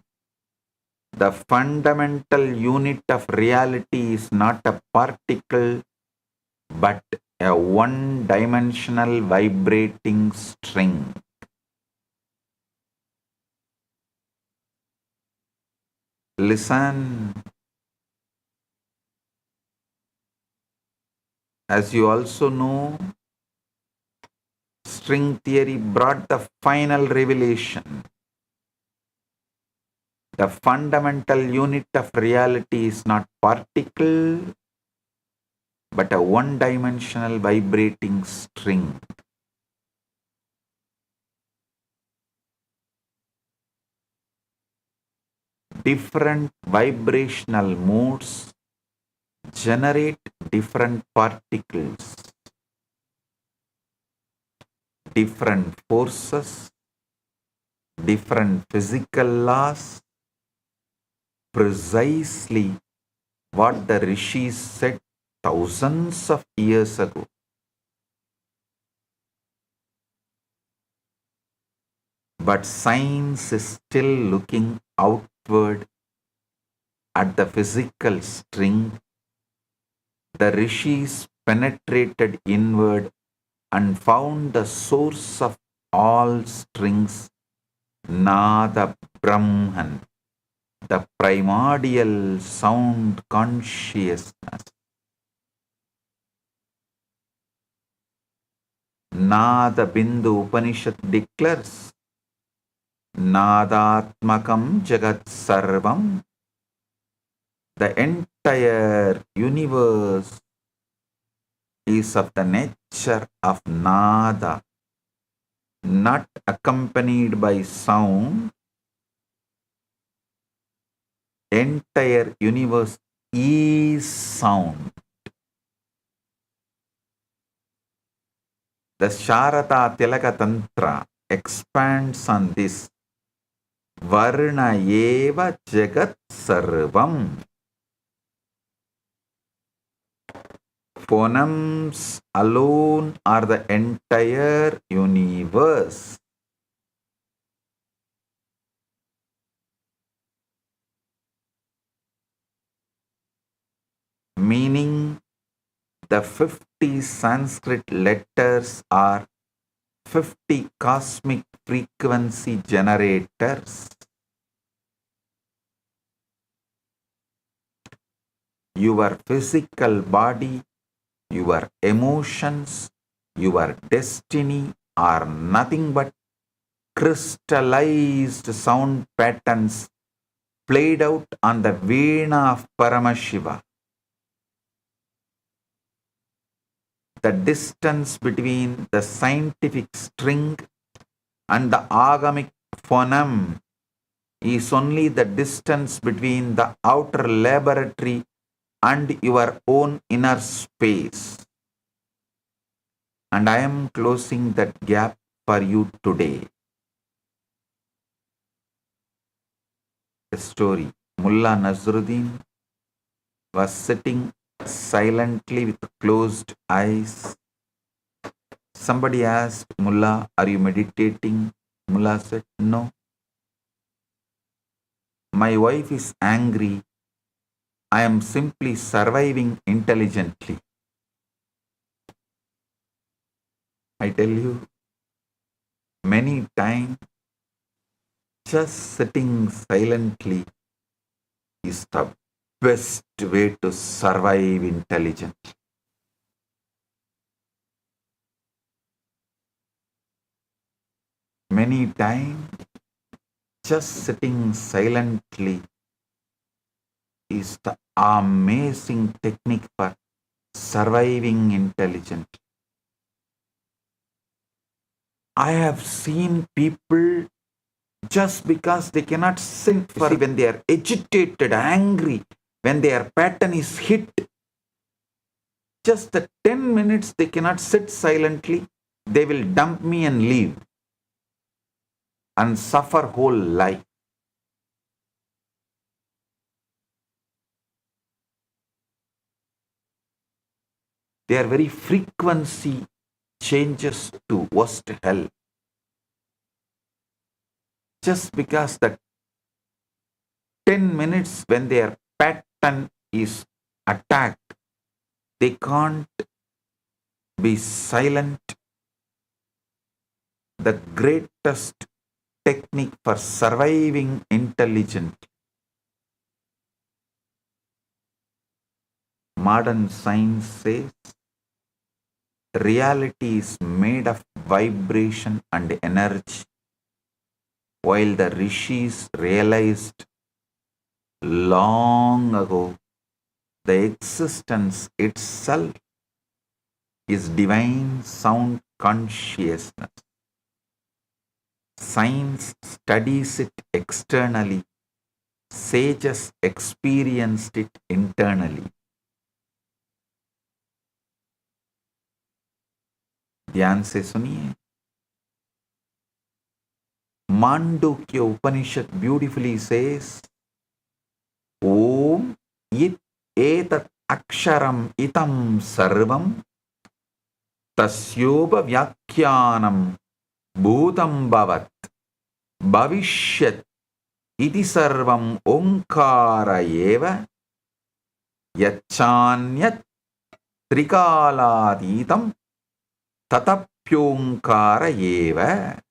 S8: The fundamental unit of reality is not a particle, but a one-dimensional vibrating string. Listen. As you also know, string theory brought the final revelation. The fundamental unit of reality is not particle, but a one-dimensional vibrating string. Different vibrational modes generate different particles. Different forces, different physical laws, precisely what the rishis said thousands of years ago. But science is still looking outward at the physical string. The rishis penetrated inward and found the source of all strings, Nada Brahman, the primordial sound consciousness. Nada Bindu Upanishad declares, Nadatmakam Jagat Sarvam. The entire universe is of the nature of Nada, not accompanied by sound. Entire universe is sound. The Sharada Tilaka Tantra expands on this. Varna eva jagat sarvam. Phonemes alone are the entire universe. Meaning, the 50 Sanskrit letters are 50 cosmic frequency generators. Your physical body, your emotions, your destiny are nothing but crystallized sound patterns played out on the Veena of Paramashiva. The distance between the scientific string and the agamic phoneme is only the distance between the outer laboratory and your own inner space. And I am closing that gap for you today. A story. Mullah Nasruddin was sitting silently with closed eyes. Somebody asked, Mullah, are you meditating? Mullah said, no. My wife is angry I am simply surviving intelligently. I tell you, many times just sitting silently is the best way to survive intelligently. Many times just sitting silently is the amazing technique for surviving intelligently. I have seen people just because they cannot sit for when they are agitated, angry, when their pattern is hit, just the 10 minutes they cannot sit silently, they will dump me and leave and suffer whole life. Their very frequency changes to worst hell. Just because the 10 minutes when their pattern is attacked, they can't be silent. The greatest technique for surviving intelligent. Modern science says reality is made of vibration and energy, while the rishis realized long ago the existence itself is divine sound consciousness. Science studies it externally, sages experienced it internally. ध्यान से सुनिए. मांडुक्य उपनिषद beautifully says, Om it etat aksharam itam sarvam tasyoba vyakhyanam bhutam bhavat bhavishyat iti sarvam omkara eva yachanyat trikalaaditam tatapyonkara eva.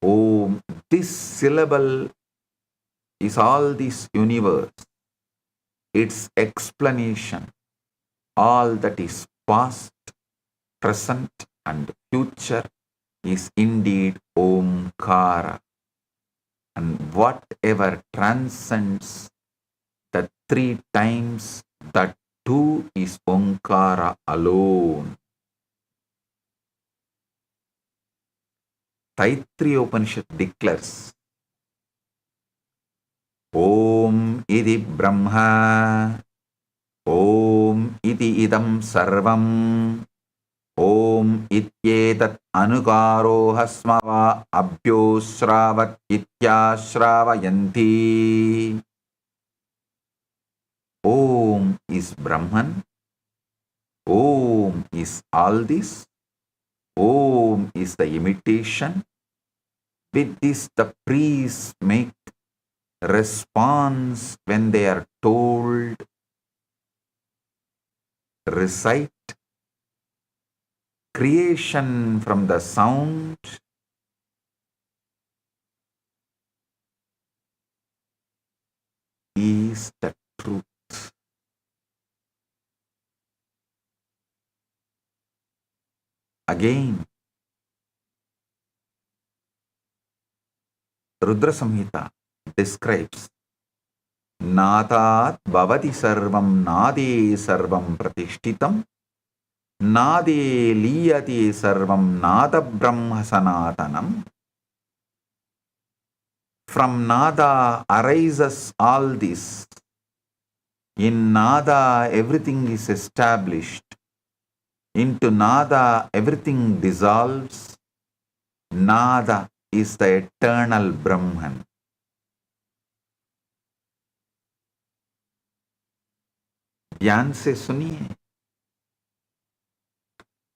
S8: Om, this syllable is all this universe. Its explanation, all that is past, present and future is indeed Omkara. And whatever transcends the three times, that too is Omkara alone. Taittiriya Upanishad declares, Om iti Brahma, Om iti idam sarvam, Om ityetat anukaro hasmava abhyosravat ityashravayanti. Om is Brahman, Om is all this, Om is the imitation. With this the priests make response when they are told, recite creation from the sound, is the truth. Again, Rudra Samhita describes Nadat bhavati sarvam nade sarvam pratishtitam nade liyati sarvam nada brahma sanatanam. From nada arises all this. In nada everything is established. Into nada everything dissolves. Nada is the eternal Brahman. ध्यान से सुनिए.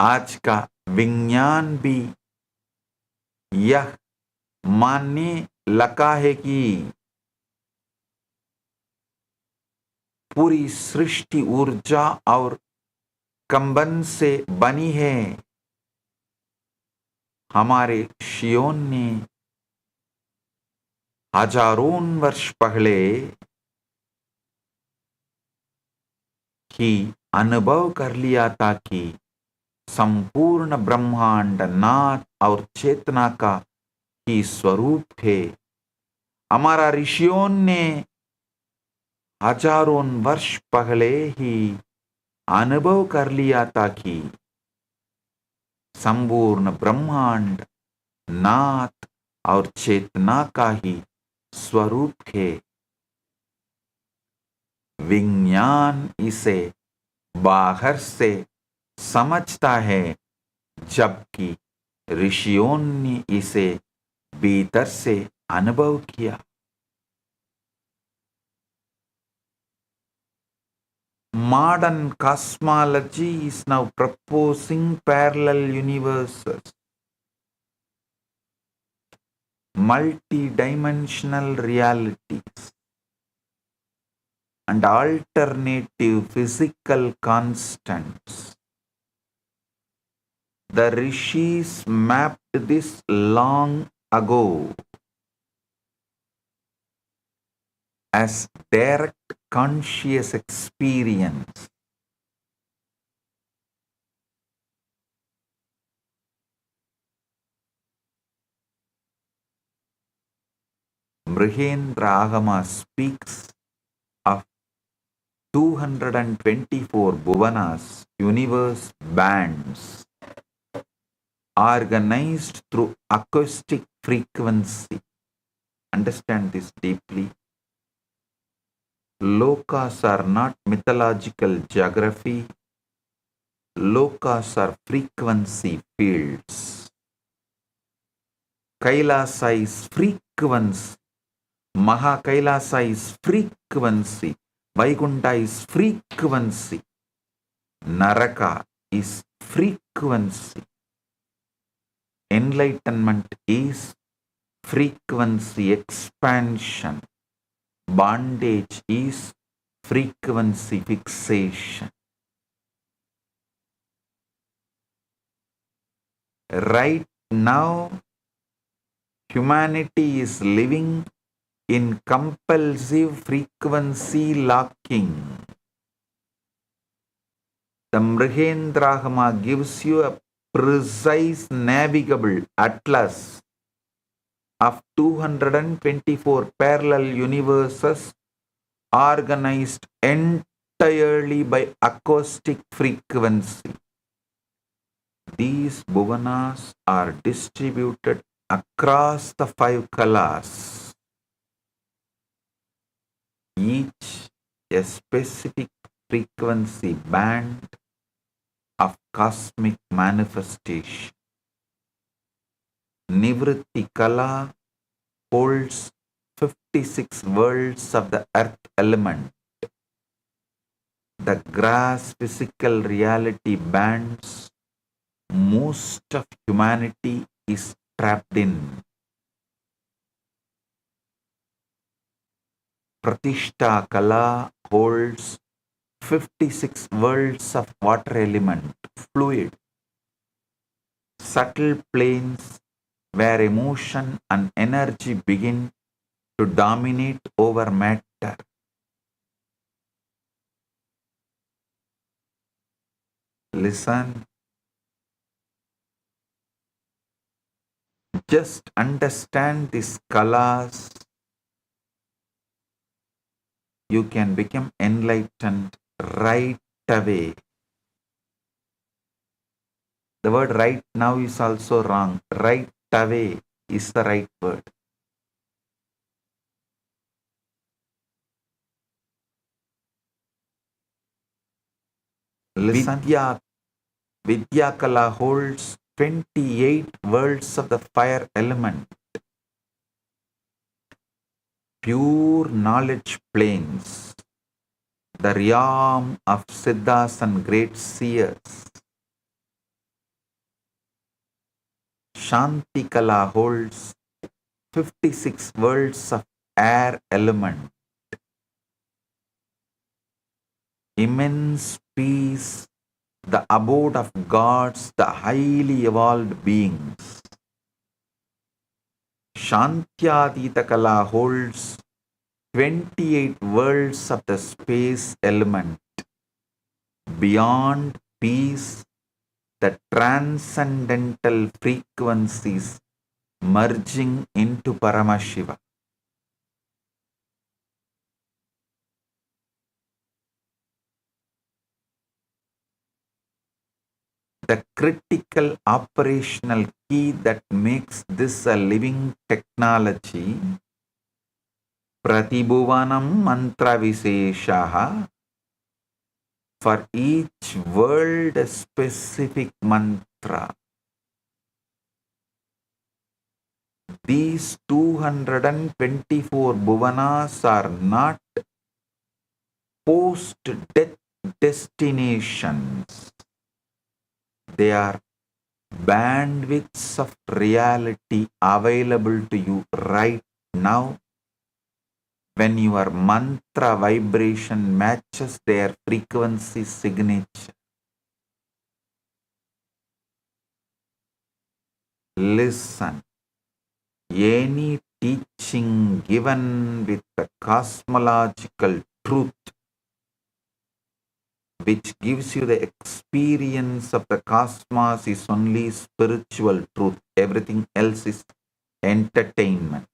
S8: आज का विज्ञान भी यह मानने लगा है कि पूरी सृष्टि ऊर्जा और कंबन से बनी है। हमारे ऋषियों ने हजारों वर्ष पहले ही अनुभव कर लिया था कि संपूर्ण ब्रह्मांड नाथ और चेतना का ही स्वरूप है। हमारा ऋषियों ने हजारों वर्ष पहले ही अनुभव कर लिया था कि संपूर्ण ब्रह्मांड नाथ और चेतना का ही स्वरूप है। विज्ञान इसे बाहर से समझता है, जबकि ऋषियों ने इसे भीतर से अनुभव किया। Modern cosmology is now proposing parallel universes, multi-dimensional realities, and alternative physical constants. The rishis mapped this long ago as direct conscious experience. Mrihendra Agama speaks of 224 bhuvanas, universe bands, organized through acoustic frequency. Understand this deeply. Lokas are not mythological geography. Lokas are frequency fields. Kailasa is frequency. Maha Kailasa is frequency. Vaikunta is frequency. Naraka is frequency. Enlightenment is frequency expansion. Bondage is frequency fixation. Right now, humanity is living in compulsive frequency locking. The Mrihendragama gives you a precise navigable atlas of 224 parallel universes organized entirely by acoustic frequency. These bhuvanas are distributed across the 5 kalas, each a specific frequency band of cosmic manifestation. Nivritti Kala holds 56 worlds of the earth element. The grass physical reality bands most of humanity is trapped in. Pratishta Kala holds 56 worlds of water element, fluid, subtle planes where emotion and energy begin to dominate over matter. Listen. Just understand these kalas. You can become enlightened right away. The word right now is also wrong. Right away is the right word. Listen. Vidya Kala holds 28 worlds of the fire element. Pure knowledge planes, the realm of Siddhas and great seers. Shanti Kala holds 56 worlds of air element. Immense peace, the abode of gods, the highly evolved beings. Shantyadita Kala holds 28 worlds of the space element. Beyond peace, the transcendental frequencies merging into Paramashiva. The critical operational key that makes this a living technology, Pratibhuvanam Mantra Visheshaha, for each world a specific mantra. These 224 bhuvanas are not post-death destinations. They are bandwidths of reality available to you right now when your mantra vibration matches their frequency signature. Listen. Any teaching given with the cosmological truth which gives you the experience of the cosmos is only spiritual truth. Everything else is entertainment.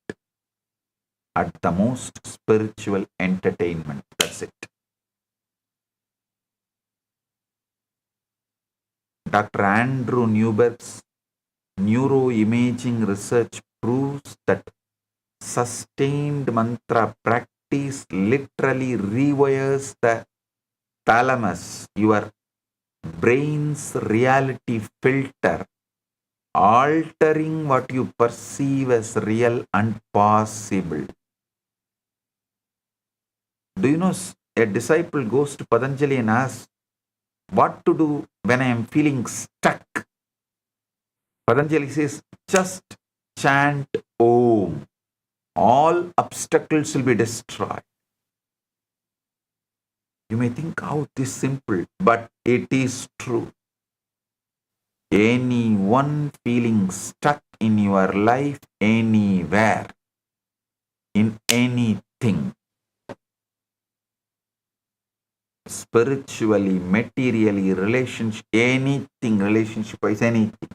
S8: At the most, spiritual entertainment. That's it. Dr. Andrew Newberg's neuroimaging research proves that sustained mantra practice literally rewires the thalamus, your brain's reality filter, altering what you perceive as real and possible. Do you know a disciple goes to Patanjali and asks, what to do when I am feeling stuck? Patanjali says, just chant Om. All obstacles will be destroyed. You may think how this is simple, but it is true. Anyone feeling stuck in your life, anywhere, in anything, spiritually, materially, relationship, anything, relationship-wise, anything,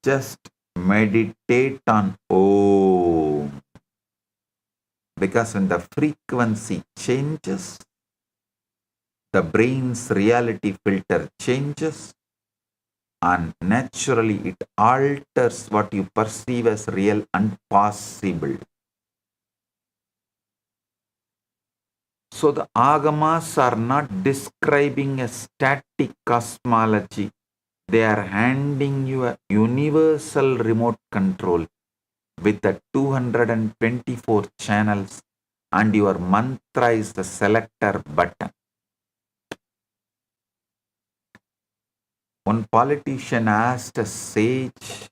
S8: just meditate on Om. Because when the frequency changes, the brain's reality filter changes, and naturally it alters what you perceive as real and possible. So the agamas are not describing a static cosmology. They are handing you a universal remote control with the 224 channels, and your mantra is the selector button. One politician asked a sage,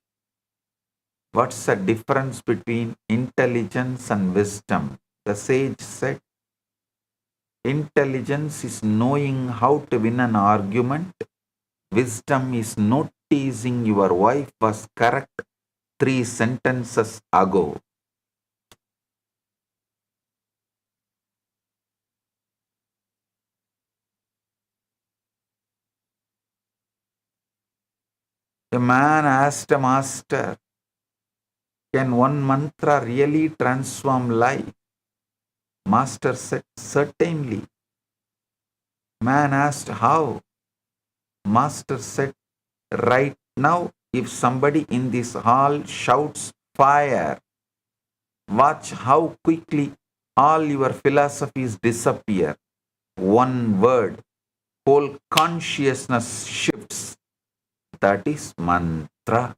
S8: what's the difference between intelligence and wisdom? The sage said, intelligence is knowing how to win an argument. Wisdom is noticing your wife was correct 3 sentences ago. A man asked a master, can one mantra really transform life? Master said, certainly. Man asked, how? Master said, right now, if somebody in this hall shouts fire, watch how quickly all your philosophies disappear. One word, whole consciousness shifts. That is mantra.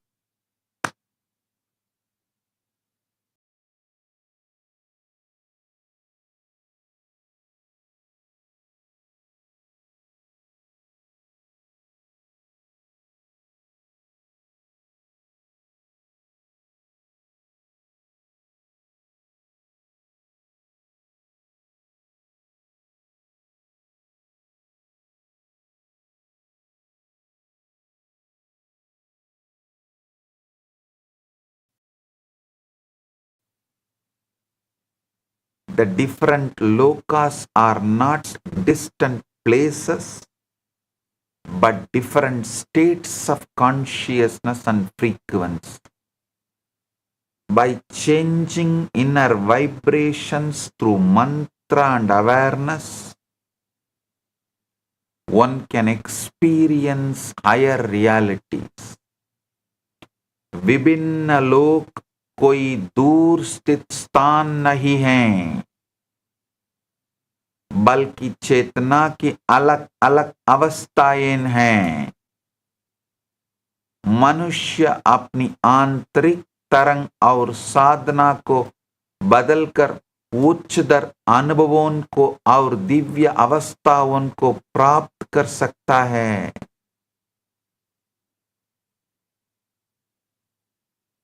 S8: the different lokas are not distant places, but different states of consciousness and frequency. By changing inner vibrations through mantra and awareness, one can experience higher realities. विभिन्न लोक कोई दूर स्थित स्थान नहीं है, बल्कि चेतना की अलग अलग अवस्थाएं हैं। मनुष्य अपनी आंतरिक तरंग और साधना को बदलकर उच्चतर अनुभवों को और दिव्य अवस्थाओं को प्राप्त कर सकता है।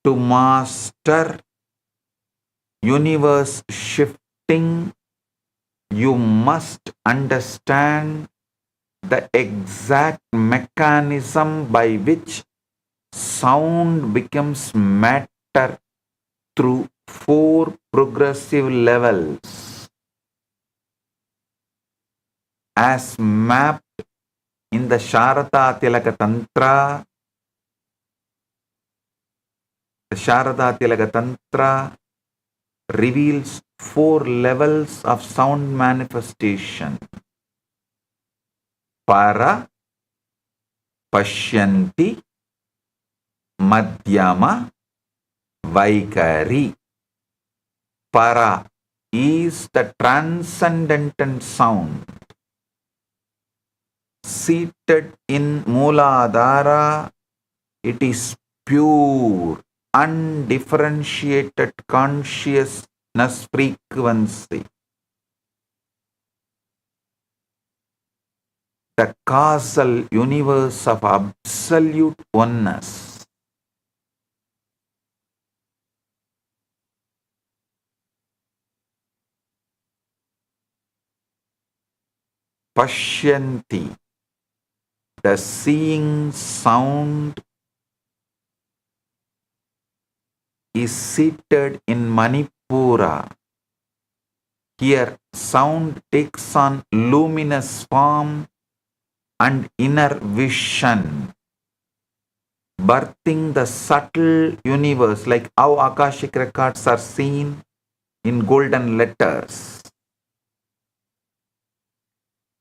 S8: To master universe shifting, you must understand the exact mechanism by which sound becomes matter through 4 progressive levels, as mapped in the Sharada Tilaka Tantra. The Sharada Tilaka Tantra reveals 4 levels of sound manifestation. Para, Pashyanti, Madhyama, Vaikari. Para is the transcendental sound. Seated in Mooladhara, it is pure, undifferentiated consciousness frequency. The causal universe of absolute oneness. Pashyanti, the seeing sound, is seated in Manipura. Here, sound takes on luminous form and inner vision, birthing the subtle universe, like how Akashic records are seen in golden letters.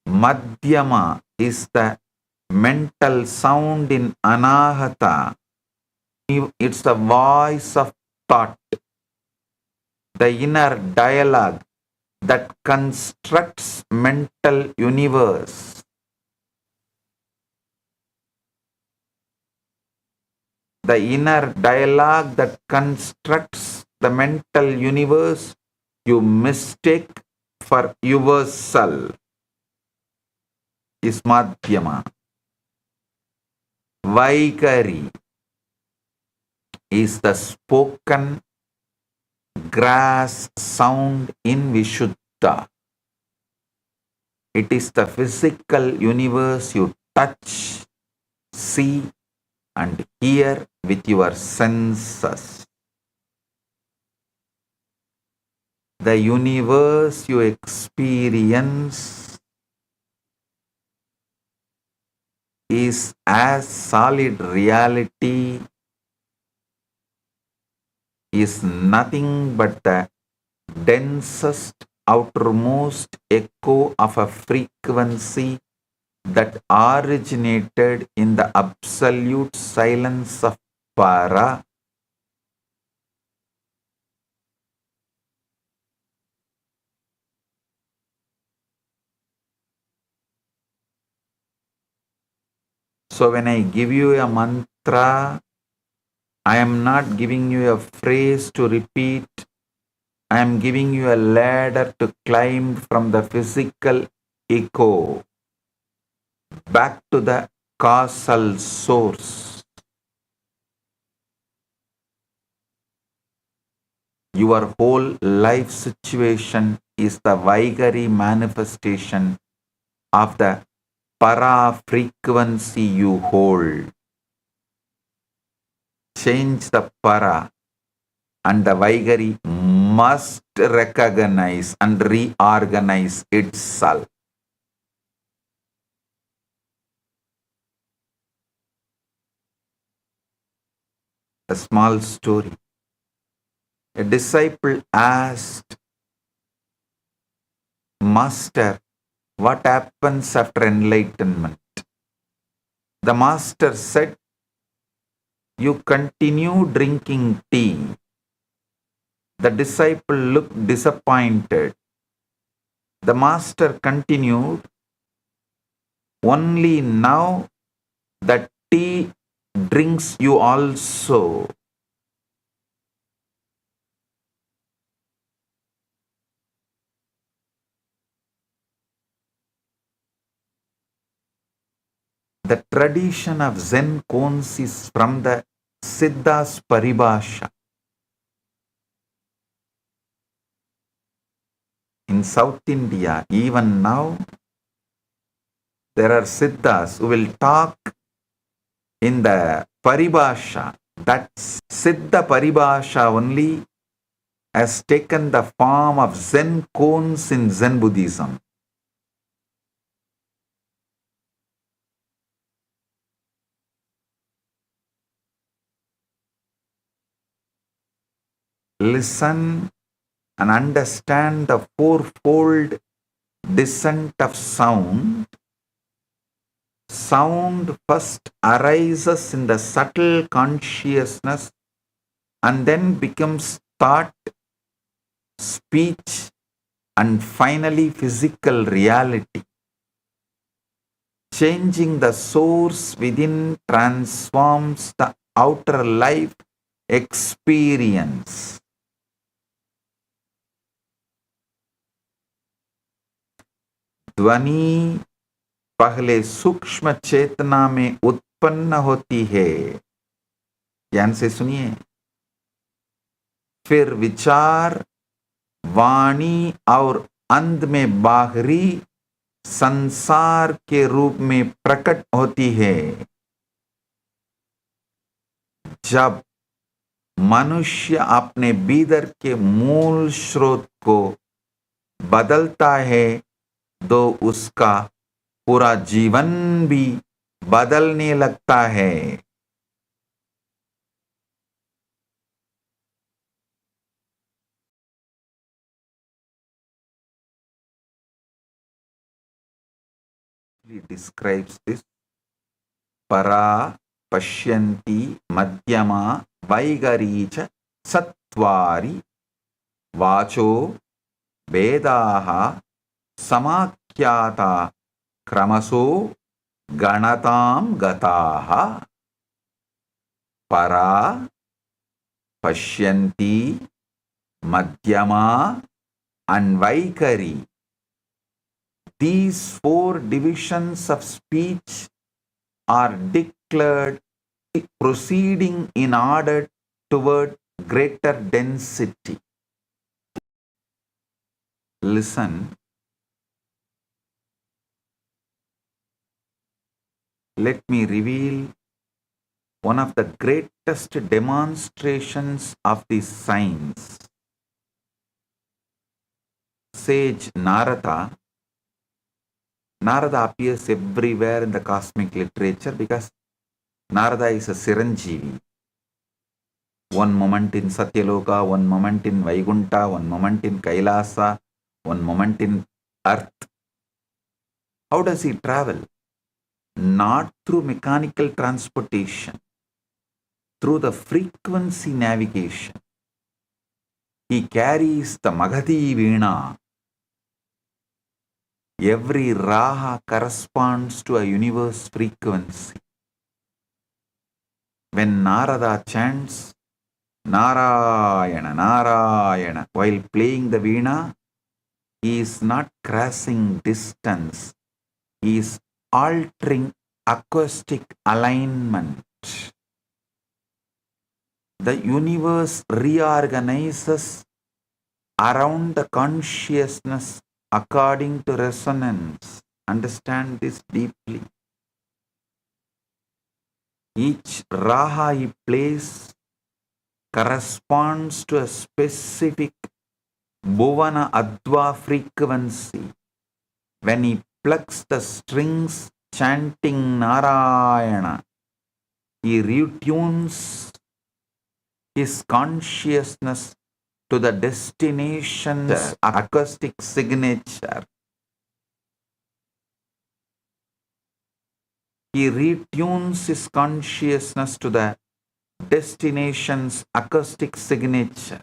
S8: Madhyama is the mental sound in Anahata. It's the voice of thought, the inner dialogue that constructs mental universe. The inner dialogue that constructs the mental universe you mistake for yourself is Madhyama. Vaikari is the spoken grass sound in Vishuddha. It is the physical universe you touch, see, and hear with your senses. The universe you experience is as solid reality, is nothing but the densest outermost echo of a frequency that originated in the absolute silence of Para. So when I give you a mantra, I am not giving you a phrase to repeat. I am giving you a ladder to climb from the physical echo back to the causal source. Your whole life situation is the Vaikari manifestation of the Para frequency you hold. Change the Para and the Vaikari must recognize and reorganize itself. A small story. A disciple asked Master, what happens after enlightenment? The master said, you continue drinking tea. The disciple looked disappointed. The master continued, only now that tea drinks you also. The tradition of Zen koans is from the Siddha's Paribhasha. In South India, even now, there are Siddhas who will talk in the Paribhasha. That Siddha Paribhasha only has taken the form of Zen koans in Zen Buddhism. Listen and understand the fourfold descent of sound. Sound first arises in the subtle consciousness and then becomes thought, speech, and finally physical reality. Changing the source within transforms the outer life experience. ध्वनि पहले सूक्ष्म चेतना में उत्पन्न होती है, ध्यान से सुनिए, फिर विचार वाणी और अंत में बाहरी संसार के रूप में प्रकट होती है। जब मनुष्य अपने भीतर के मूल स्रोत को बदलता है तो उसका पूरा जीवन भी बदलने लगता है। He describes this para pashyanti madhyama vaigaricha sattvari vacho vedaha samakhyata kramaso ganatam gataha. Para pashyanti madhyama and vaikari. These four divisions of speech are declared proceeding in order toward greater density. Listen. Let me reveal one of the greatest demonstrations of these signs. Sage Narada appears everywhere in the cosmic literature because Narada is a Siranjeevi. One moment in Satyaloka, one moment in Vaikunta, one moment in Kailasa, one moment in earth. How does he travel? Not through mechanical transportation, through the frequency navigation. He carries the Magadhi Veena. Every raha corresponds to a universe frequency. When Narada chants Narayana, Narayana while playing the Veena, he is not crossing distance. He is altering acoustic alignment. The universe reorganizes around the consciousness according to resonance. Understand this deeply. Each raha he plays corresponds to a specific Bhuvana Adva frequency. When he plucks the strings chanting Narayana, he retunes his consciousness to the destination's acoustic signature. He retunes his consciousness to the destination's acoustic signature,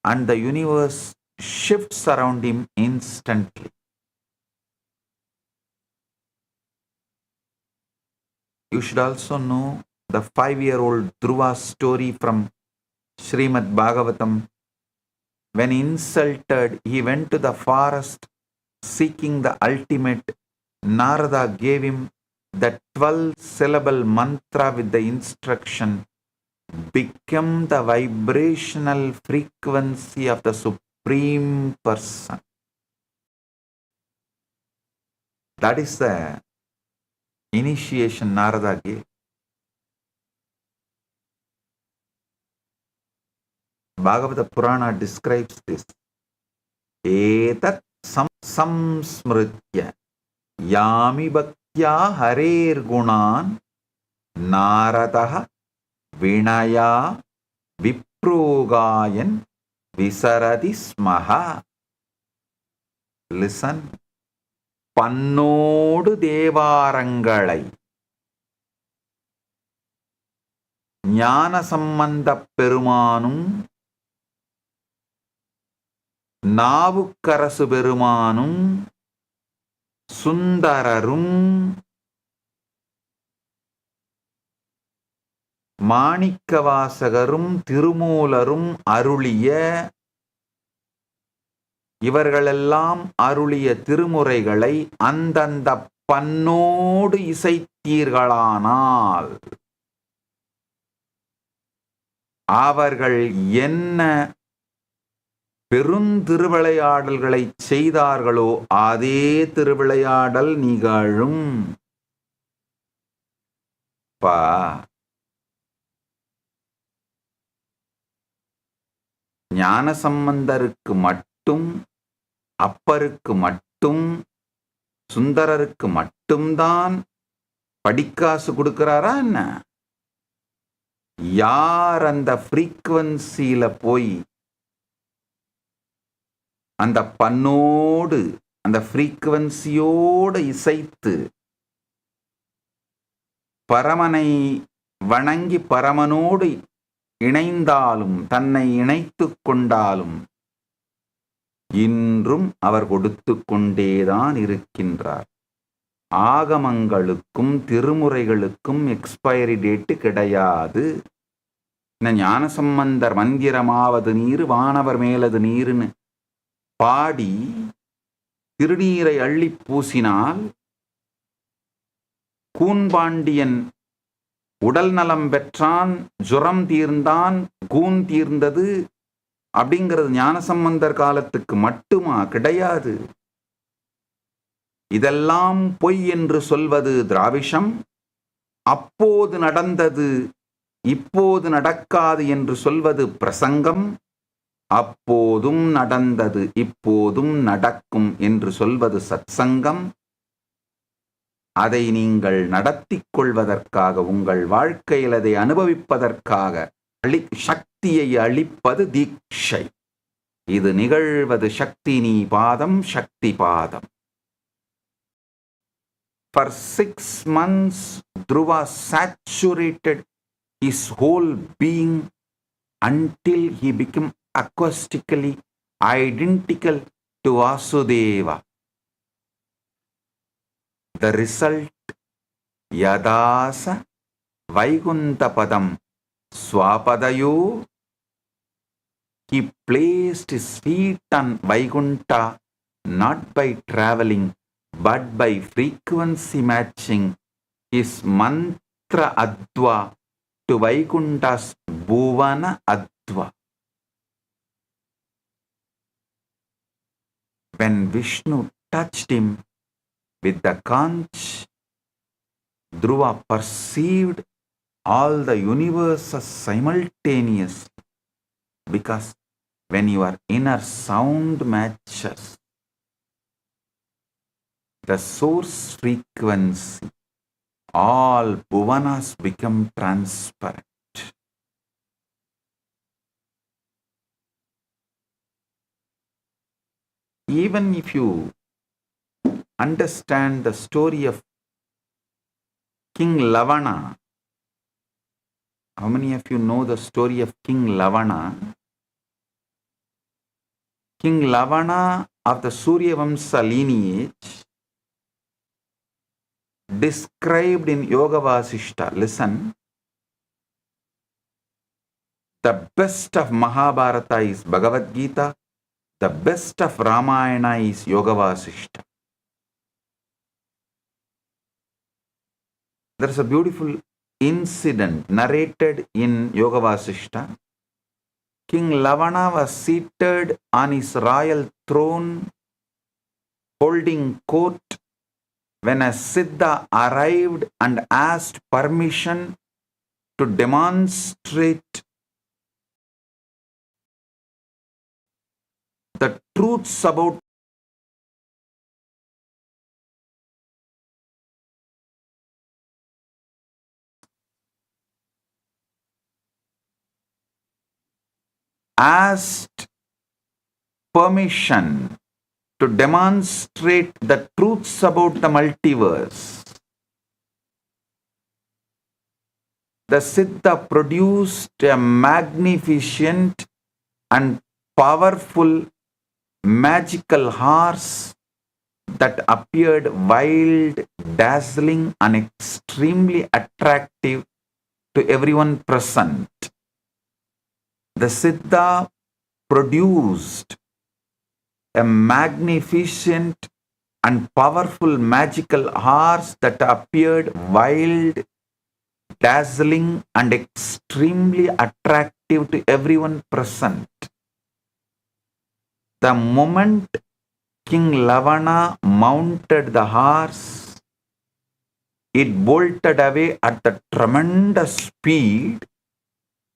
S8: and the universe shifts around him instantly. You should also know the 5-year-old Dhruva's story from Srimad Bhagavatam. When insulted, he went to the forest seeking the ultimate. Narada gave him the 12-syllable mantra with the instruction, become the vibrational frequency of the Supreme Person. That is the initiation Narada gave. Bhagavata Purana describes this. Etat samsmritya yami bhaktya harer gunan naradaha vinaya viprogayan visaradi smaha. Listen. Pannodu devarangalai ஞான சம்பந்தப் பெருமானும் நாவுக்கரசு பெருமானும் சுந்தரரும் மாணிக்கவாசகரும் திருமூலரும் அருளிய இவர்களெல்லாம் அருளிய திருமுறைகளை அந்தந்த பண்ணோடு இசைத்தீர்களானால் அவர்கள் என்ன பெருந்திருவிளையாடல்களை செய்தார்களோ அதே திருவிளையாடல் நிகழும். ஞானசம்பந்தருக்கு மட்டும், அப்பருக்கு மட்டும், சுந்தரருக்கு மட்டும்தான் படிக்காசு கொடுக்கிறாரா என்ன? யார் அந்த ஃப்ரீக்வன்சியில போய் அந்த பண்ணோடு அந்த ஃப்ரீக்வன்சியோடு இசைத்து பரமனை வணங்கி பரமனோடு இணைந்தாலும் தன்னை இணைத்துக் கொண்டாலும் இன்றும் அவர் கொடுத்து கொண்டேதான் இருக்கின்றார். ஆகமங்களுக்கும் திருமுறைகளுக்கும் எக்ஸ்பைரி டேட்டு கிடையாது. இந்த ஞானசம்பந்தர் மந்திரமாவது நீர் வானவர் மேலது நீருன்னு பாடி திருநீரை அள்ளி பூசினால் கூன்பாண்டியன் உடல் நலம் பெற்றான், ஜுரம் தீர்ந்தான், கூன் தீர்ந்தது அப்படிங்கிறது ஞானசம்பந்தர் காலத்துக்கு மட்டுமா? கிடையாது. இதெல்லாம் பொய் என்று சொல்வது திராவிஷம். அப்போது நடந்தது இப்போது நடக்காது என்று சொல்வது பிரசங்கம். அப்போதும் நடந்தது இப்போதும் நடக்கும் என்று சொல்வது சத்சங்கம். அதை நீங்கள் நடத்திக் கொள்வதற்காக, உங்கள் வாழ்க்கையில் அதை அனுபவிப்பதற்காக சக்தியை அளிப்பது தீட்சை. இது நிகழ்வது சக்தி நீ பாதம், சக்தி பாதம். For 6 months, Dhruva saturated his whole being until he became acoustically identical to Vasudeva. The result, Yadasa Vaikuntapadam Swapadayo, he placed his feet on Vaikunta not by traveling but by frequency matching his mantra adva to Vaikunta's Bhuvana adva. When Vishnu touched him with the conch, Dhruva perceived all the universes simultaneously, because when your inner sound matches the source frequency, all bhuvanas become transparent. Even if you understand the story of King Lavana, how many of you know the story of King Lavana? King Lavana of the Surya Vamsa lineage, described in Yoga Vasishta. Listen, the best of Mahabharata is Bhagavad Gita, the best of Ramayana is Yoga Vasishta. There is a beautiful incident narrated in Yoga Vasishta. King Lavana was seated on his royal throne holding court when a Siddha arrived and asked permission to demonstrate the truths about asked permission to demonstrate the truths about the multiverse. The Siddha produced a magnificent and powerful magical horse that appeared wild, dazzling, and extremely attractive to everyone present. The Siddha produced a magnificent and powerful magical horse that appeared wild, dazzling, and extremely attractive to everyone present. The moment King Lavana mounted the horse, it bolted away at a tremendous speed,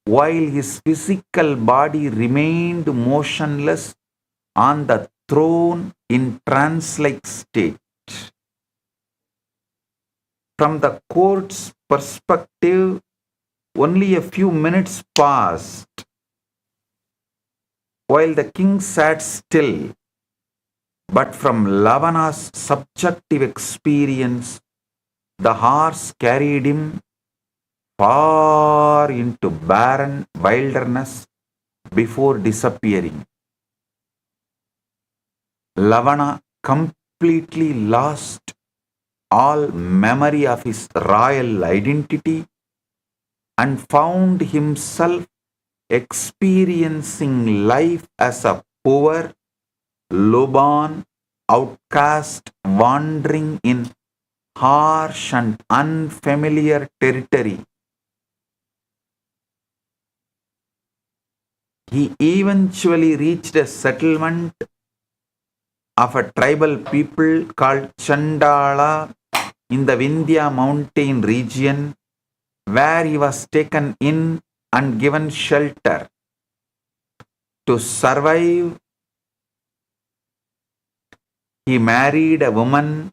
S8: while his physical body remained motionless on the throne in trance-like state. From the court's perspective, only a few minutes passed while the king sat still, but from Lavana's subjective experience, the horse carried him far into barren wilderness before disappearing. Lavana completely lost all memory of his royal identity and found himself experiencing life as a poor, lowborn outcast wandering in harsh and unfamiliar territory. He eventually reached a settlement of a tribal people called Chandala in the Vindhya mountain region, where he was taken in and given shelter. To survive, he married a woman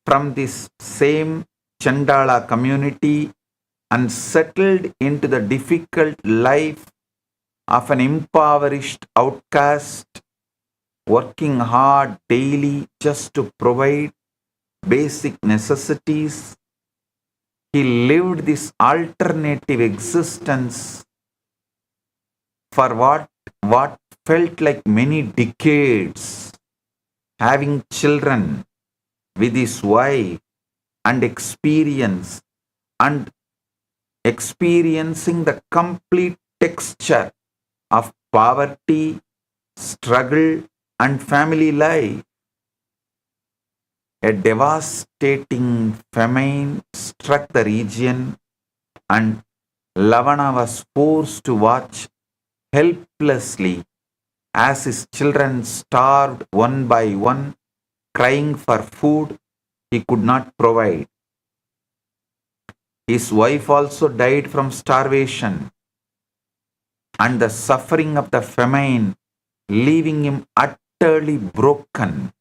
S8: from this same Chandala community and settled into the difficult life of an impoverished outcast, working hard daily just to provide basic necessities. He lived this alternative existence for what felt like many decades, having children with his wife and experiencing the complete texture of poverty, struggle, and family life. A devastating famine struck the region, and Lavana was forced to watch helplessly as his children starved one by one, crying for food he could not provide. His wife also died from starvation, and the suffering of the famine, leaving him utterly broken,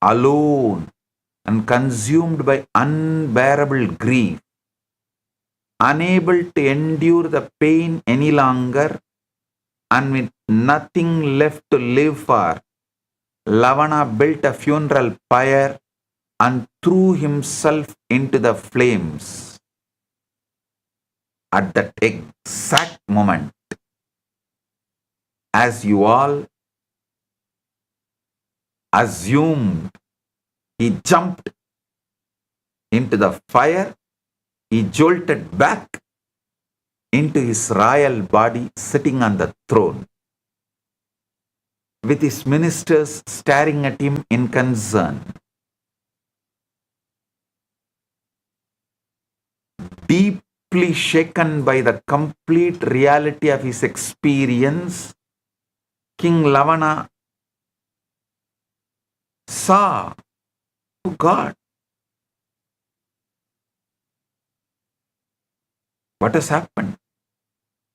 S8: alone, and consumed by unbearable grief, unable to endure the pain any longer, and with nothing left to live for, Lavana built a funeral pyre and threw himself into the flames. At that exact moment, as you all assumed, he jumped into the fire, he jolted back into his royal body sitting on the throne, with his ministers staring at him in concern. Deeply shaken by the complete reality of his experience, King Lavana saw, oh God, what has happened?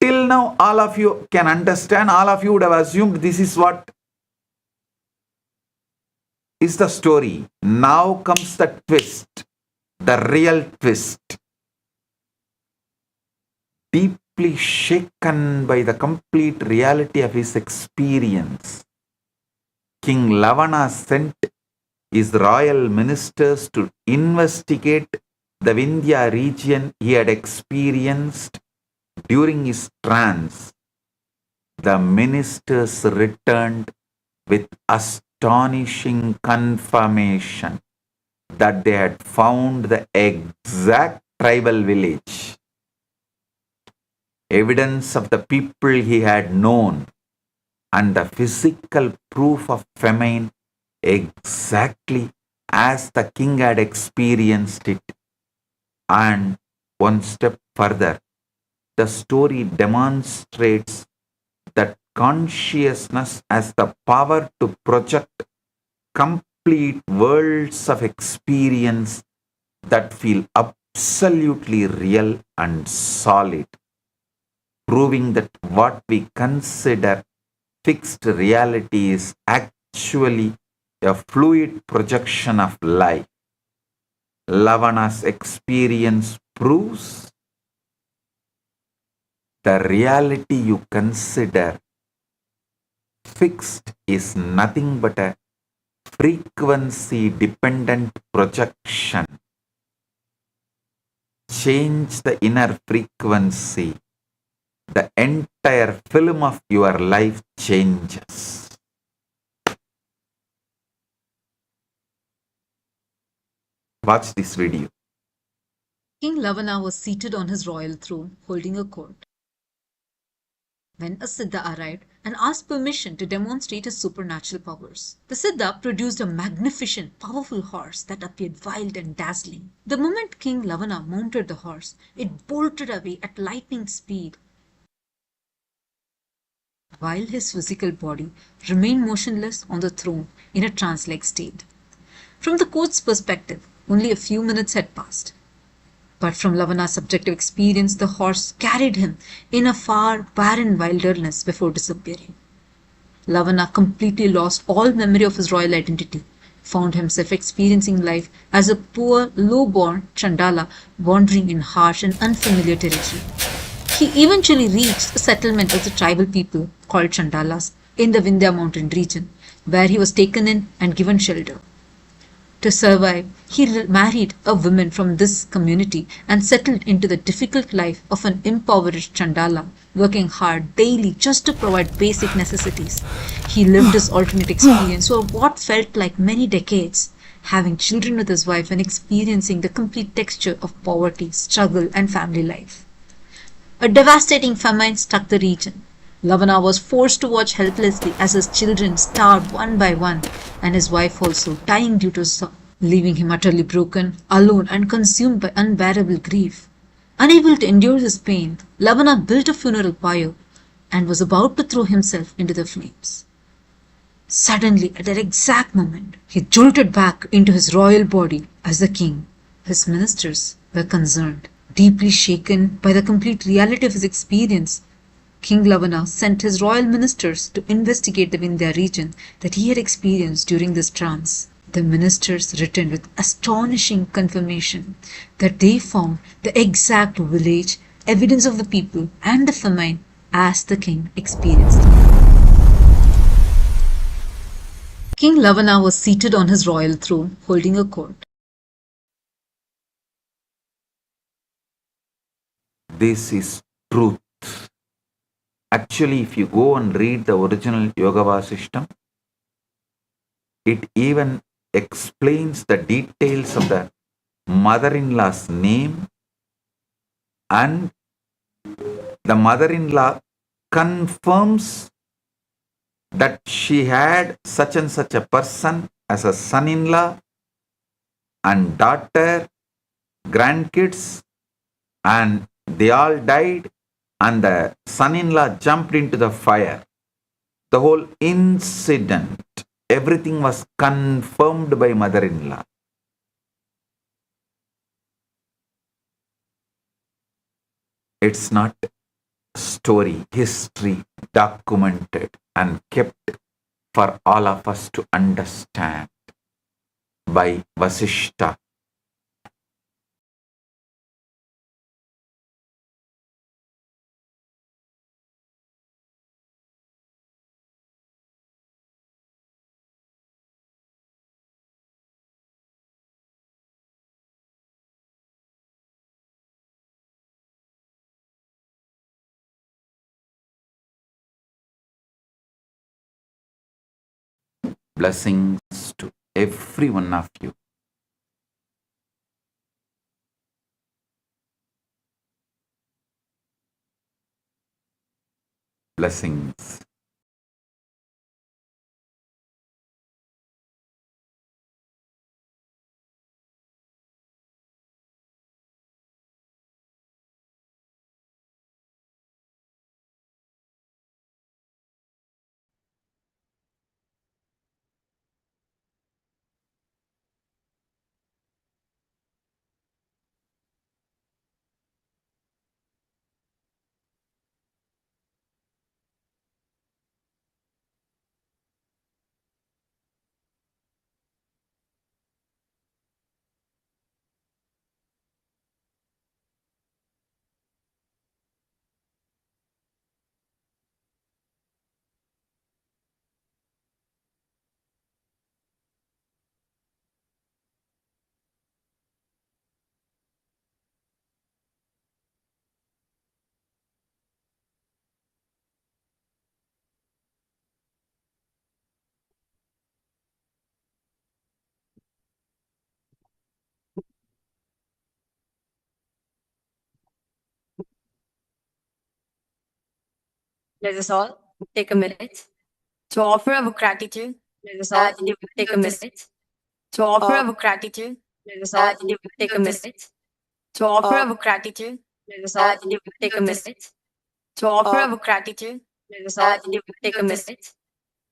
S8: Till now, all of you can understand, all of you would have assumed this is what is the story. Now comes the twist, the real twist. Deeply shaken by the complete reality of his experience, King Lavana sent his royal ministers to investigate the Vindhya region he had experienced during his trance. The ministers returned with astonishing confirmation that they had found the exact tribal village, evidence of the people he had known, and the physical proof of famine exactly as the king had experienced it. And one step further, the story demonstrates that consciousness has the power to project complete worlds of experience that feel absolutely real and solid, proving that what we consider fixed reality is actually a fluid projection of life. Lavana's experience proves the reality you consider fixed is nothing but a frequency-dependent projection. Change the inner frequency, the entire film of your life changes. Watch this video.
S9: King Lavana was seated on his royal throne, holding a court, when a Siddha arrived and asked permission to demonstrate his supernatural powers. The Siddha produced a magnificent, powerful horse that appeared wild and dazzling. The moment King Lavana mounted the horse, it bolted away at lightning speed, while his physical body remained motionless on the throne in a trance-like state. From the court's perspective, only a few minutes had passed. But from Lavana's subjective experience, the horse carried him in a far, barren wilderness before disappearing. Lavana completely lost all memory of his royal identity, found himself experiencing life as a poor, low-born Chandala wandering in harsh and unfamiliar territory. He eventually reached a settlement of the tribal people called Chandalas in the Vindhya mountain region, where he was taken in and given shelter. To survive, he married a woman from this community and settled into the difficult life of an impoverished Chandala, working hard daily just to provide basic necessities. He lived his alternate experience for what felt like many decades, having children with his wife and experiencing the complete texture of poverty, struggle, and family life. A devastating famine struck the region. Lavana was forced to watch helplessly as his children starved one by one, and his wife also dying due to sorrow, leaving him utterly broken, alone, and consumed by unbearable grief. Unable to endure his pain, Lavana built a funeral pyre and was about to throw himself into the flames. Suddenly, at that exact moment, he jolted back into his royal body as the king. His ministers were concerned, deeply shaken by the complete reality of his experience. King Lavana sent his royal ministers to investigate the Vindhya region that he had experienced during this trance. The ministers returned with astonishing confirmation that they found the exact village, evidence of the people, and the famine as the king experienced. King Lavana was seated on his royal throne holding a cord.
S8: This is truth. Actually, if you go and read the original Yoga system, it even explains the details of the mother-in-law's name, and the mother-in-law confirms that she had such and such a person as a son-in-law and daughter, grandkids, and they all died, and the son-in-law jumped into the fire. The whole incident, everything was confirmed by mother-in-law. It's not story, history, documented and kept for all of us to understand by Vasishta. Blessings to every one of you. Blessings.
S1: Let us all take a minute to offer our gratitude. Let us all take a minute to offer our gratitude. Let us all take a minute to offer our gratitude. Let us all take a minute to offer our gratitude. Let us all take a minute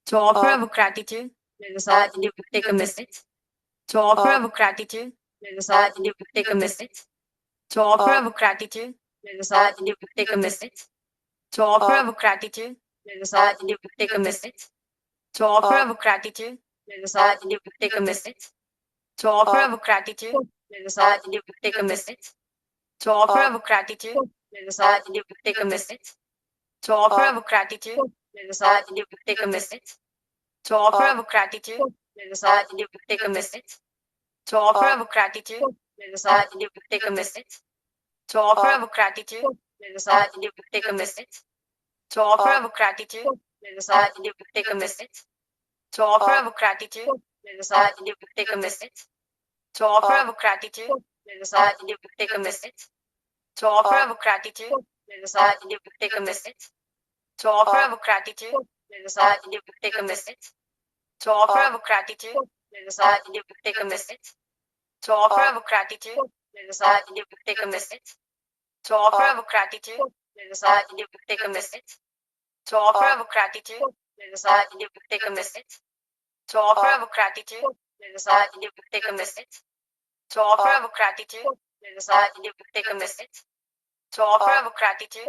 S1: to offer our gratitude. Let us all take a minute to offer our gratitude. Let us all take a minute to offer our gratitude. Let us all take a minute to offer our gratitude. Let us all take a minute to offer our gratitude. Let us all take a minute to offer our gratitude. Let us all take a minute to offer our gratitude. Let us all take a minute to offer our gratitude. Let us all take a minute to offer our gratitude. Let us all take a minute to offer our gratitude. Let us all take a minute to offer our gratitude. Let us all take a minute to offer our gratitude. Let us all take a minute to offer our gratitude. Let us all take a minute to offer our gratitude. Let us all take a minute to offer our gratitude. Let us all take a minute to offer our gratitude. Let us all take a minute to offer our gratitude. Let us all take a minute to offer our gratitude. Let us all take a minute to offer our gratitude. Let us all take a minute to offer our gratitude. Let us all take a minute to offer our gratitude. Let us all take a minute to offer our gratitude. Let us all take a minute to offer our gratitude.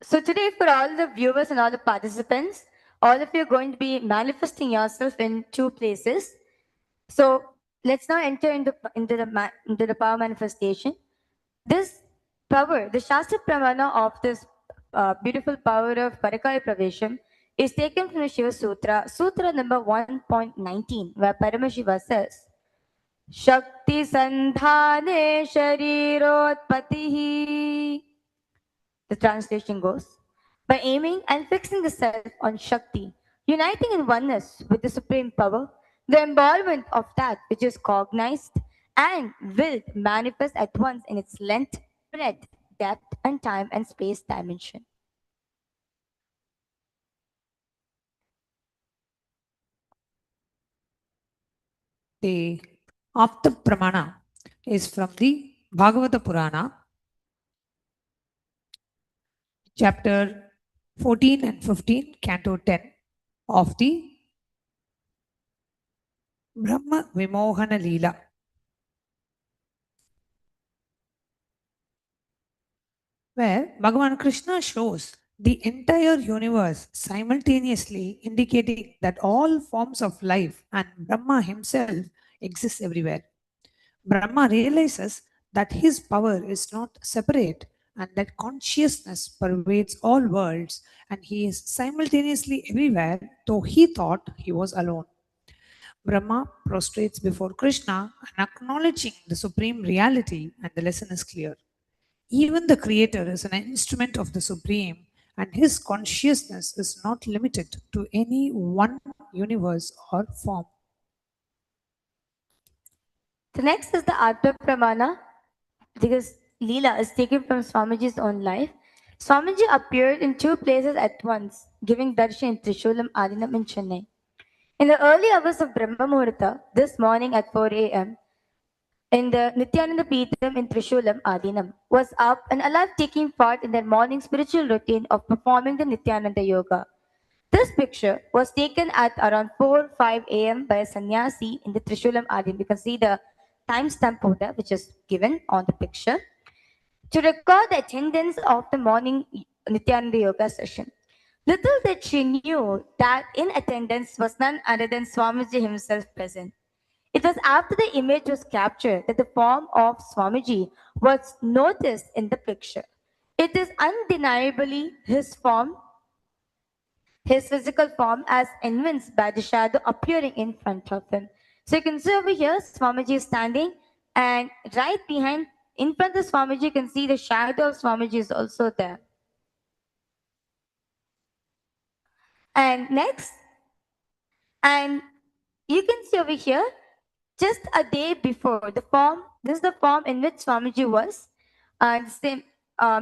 S1: So today, for all the viewers and all the participants, all of you are going to be manifesting yourself in two places. So let's now enter into the power manifestation. This power, the Shastra Pramana of this beautiful power of Parakaya Pravesham is taken from the Shiva Sutra, Sutra number 1.19, where Paramashiva says, Shakti Sandhane Sharirotpatihi. The translation goes, by aiming and fixing the self on Shakti, uniting in oneness with the Supreme Power, the embodiment of that which is cognized and will manifest at once in its length, breadth, depth, and time and space dimension.
S2: The Apta Pramana is from the Bhagavata Purana, chapter 14 and 15, canto 10 of the Brahma Vimohana Leela. Where Bhagavan Krishna shows the entire universe simultaneously, indicating that all forms of life and Brahma himself exists everywhere. Brahma realizes that his power is not separate and that consciousness pervades all worlds and he is simultaneously everywhere, though he thought he was alone. Brahma prostrates before Krishna and acknowledging the supreme reality, and the lesson is clear. Even the Creator is an instrument of the Supreme, and his consciousness is not limited to any one universe or form.
S1: The next is the Atma Pramana, because Leela is taken from Swamiji's own life. Swamiji appeared in two places at once, giving darshan in Trishulam Adinam in Chennai. In the early hours of Brahma Muhurta, this morning at 4 a.m., in the Nithyananda Peetham in Trishulam Adinam, was up and alive, taking part in their morning spiritual routine of performing the Nithyananda Yoga. This picture was taken at around 4-5 a.m. by a sannyasi in the Trishulam Adinam. You can see the timestamp over there, which is given on the picture, to record the attendance of the morning Nithyananda Yoga session. Little did she knew that in attendance was none other than Swamiji himself present. It was after the image was captured that the form of Swamiji was noticed in the picture. It is undeniably his form, his physical form, as evinced by the shadow appearing in front of him. So you can see over here, Swamiji is standing, and right behind, in front of Swamiji, you can see the shadow of Swamiji is also there. And next, and you can see over here, just a day before, the form, this is the form in which Swamiji was. And same,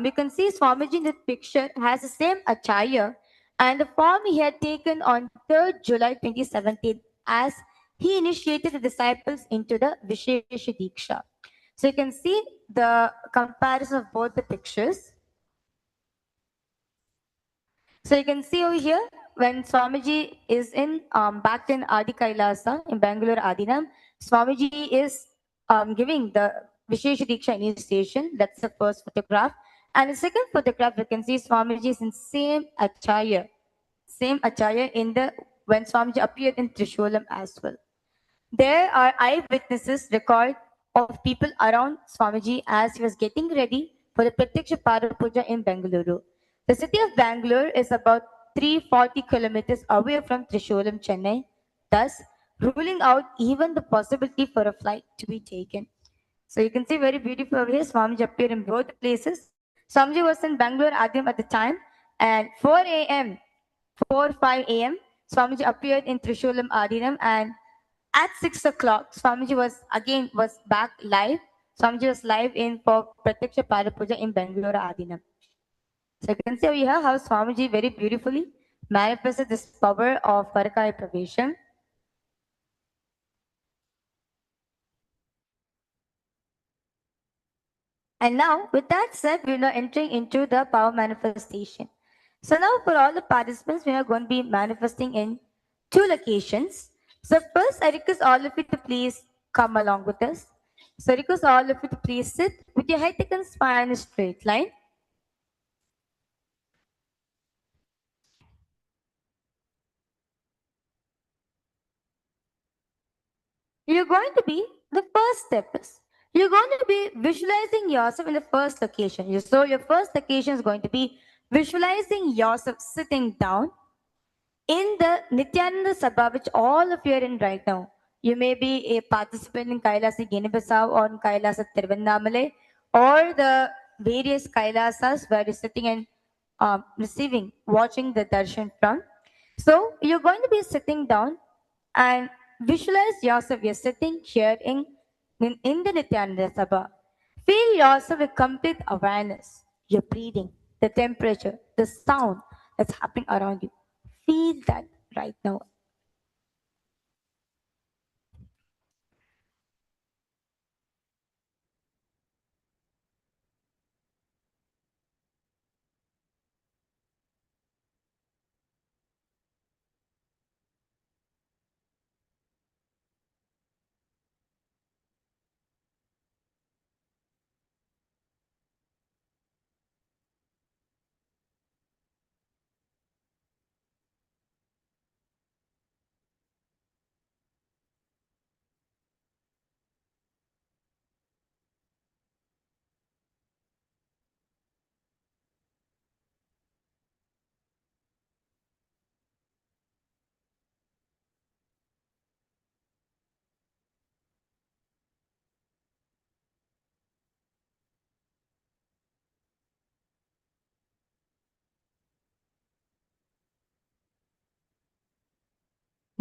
S1: you can see Swamiji in the picture has the same attire and the form he had taken on 3rd July 2017 as he initiated the disciples into the Vishesha Diksha. So you can see the comparison of both the pictures. So you can see over here, when Swamiji is in back in Adi Kailasa in Bangalore Adinam, Swamiji is giving the Vishesha Diksha initiation. That's the first photograph. And the second photograph, you can see Swamiji is in same attire in the when Swamiji appeared in Trishulam as well. There are eyewitnesses record of people around Swamiji as he was getting ready for the Pratyaksha Parapuja in Bengaluru. The city of Bangalore is about 340 kilometers away from Trishulam, Chennai, thus ruling out even the possibility for a flight to be taken. So you can see very beautiful over here. Swamiji appeared in both places. Swamiji was in Bangalore Adim at the time, and 4 a.m., 4-5 a.m., Swamiji appeared in Trishulam Adinam, and at 6 o'clock, Swamiji was back live. Swamiji was live in for Pratyaksha Parapuja in Bangalore Adinam. So you can see over here how Swamiji very beautifully manifested this power of Parakaya Pravesham. And now, with that said, we are now entering into the power manifestation. So now for all the participants, we are going to be manifesting in 2 locations. So first, I request all of you to please come along with us. So I request all of you to please sit with your head taken spine in a straight line. you're going to be, the first step is, you're going to be visualizing yourself in the first location. So your first location is going to be visualizing yourself sitting down in the Nithyananda Sabha, which all of you are in right now. You may be a participant in Kailasa Guinea-Bissau or in Kailasa Tiruvannamale or the various Kailasas where you're sitting and receiving, watching the darshan from. So you're going to be sitting down and visualize yourself. You're sitting here in the Nithyananda Sabha. Feel yourself with complete awareness. Your breathing, the temperature, the sound that's happening around you. Feel that right now.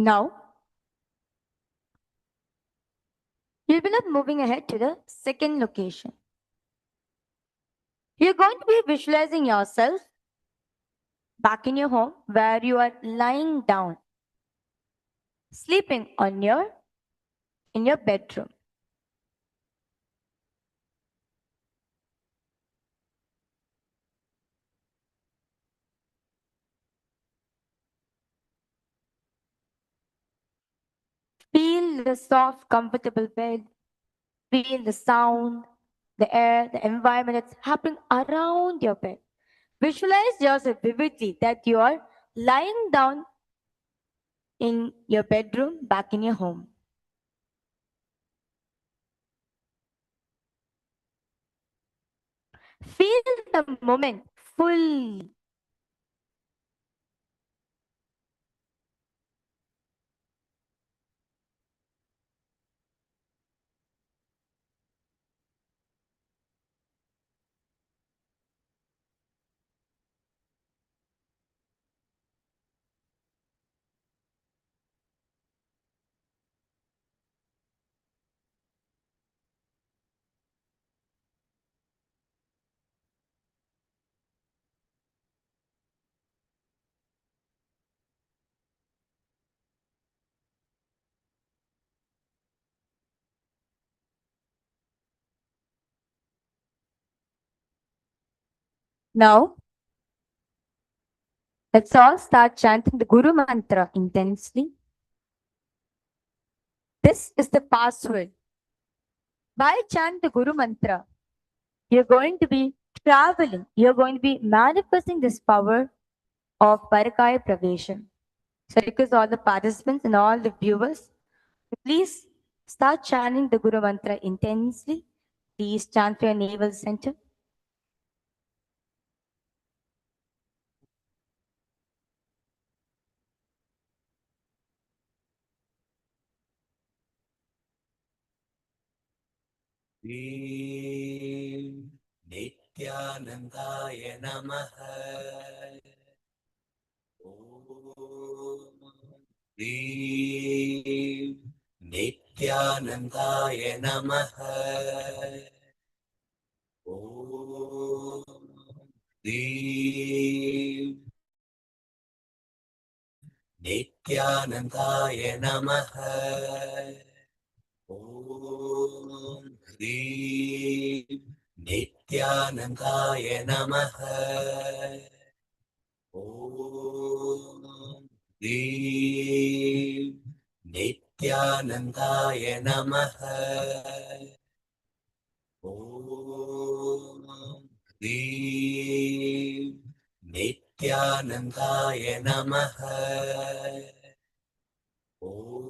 S1: Now, you'll be now moving ahead to the second location. You're going to be visualizing yourself back in your home where you are lying down, sleeping in your bedroom. Feel the soft, comfortable bed. Feel the sound, the air, the environment that's happening around your bed. Visualize yourself vividly that you are lying down in your bedroom back in your home. Feel the moment fully. Now, let's all start chanting the Guru Mantra intensely. This is the password. By chanting the Guru Mantra, you're going to be traveling, you're going to be manifesting this power of Parakaya Pravesham. So, request all the participants and all the viewers, please start chanting the Guru Mantra intensely. Please chant for your navel center.
S3: नित्यानन्दाय नमः ॐ नित्यानन्दाय नमः ॐ नित्यानन्दाय नमः ॐ नित्यानन्दाय नमः ॐ नित्यानन्दाय नमः ॐ नित्यानन्दाय नमः ॐ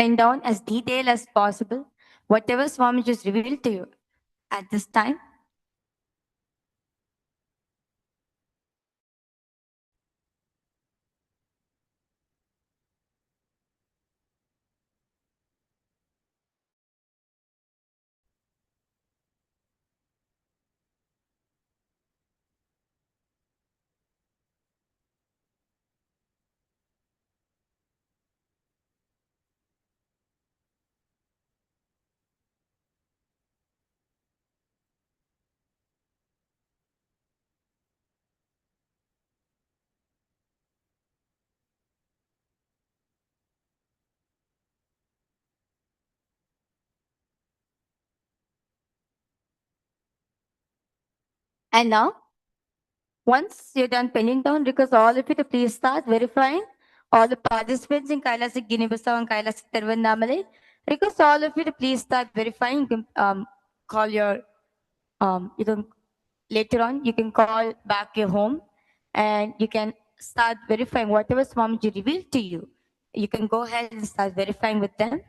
S1: pen down as detailed as possible whatever Swami just revealed to you at this time. And now, once you're done penning down, request all of you to please start verifying all the participants in Kailasa Guinea-Bissau and Kailasa Tiruvannamale. Request all of you to please start verifying. You can call your, you can later on, you can call back your home and you can start verifying whatever Swamiji revealed to you. You can go ahead and start verifying with them.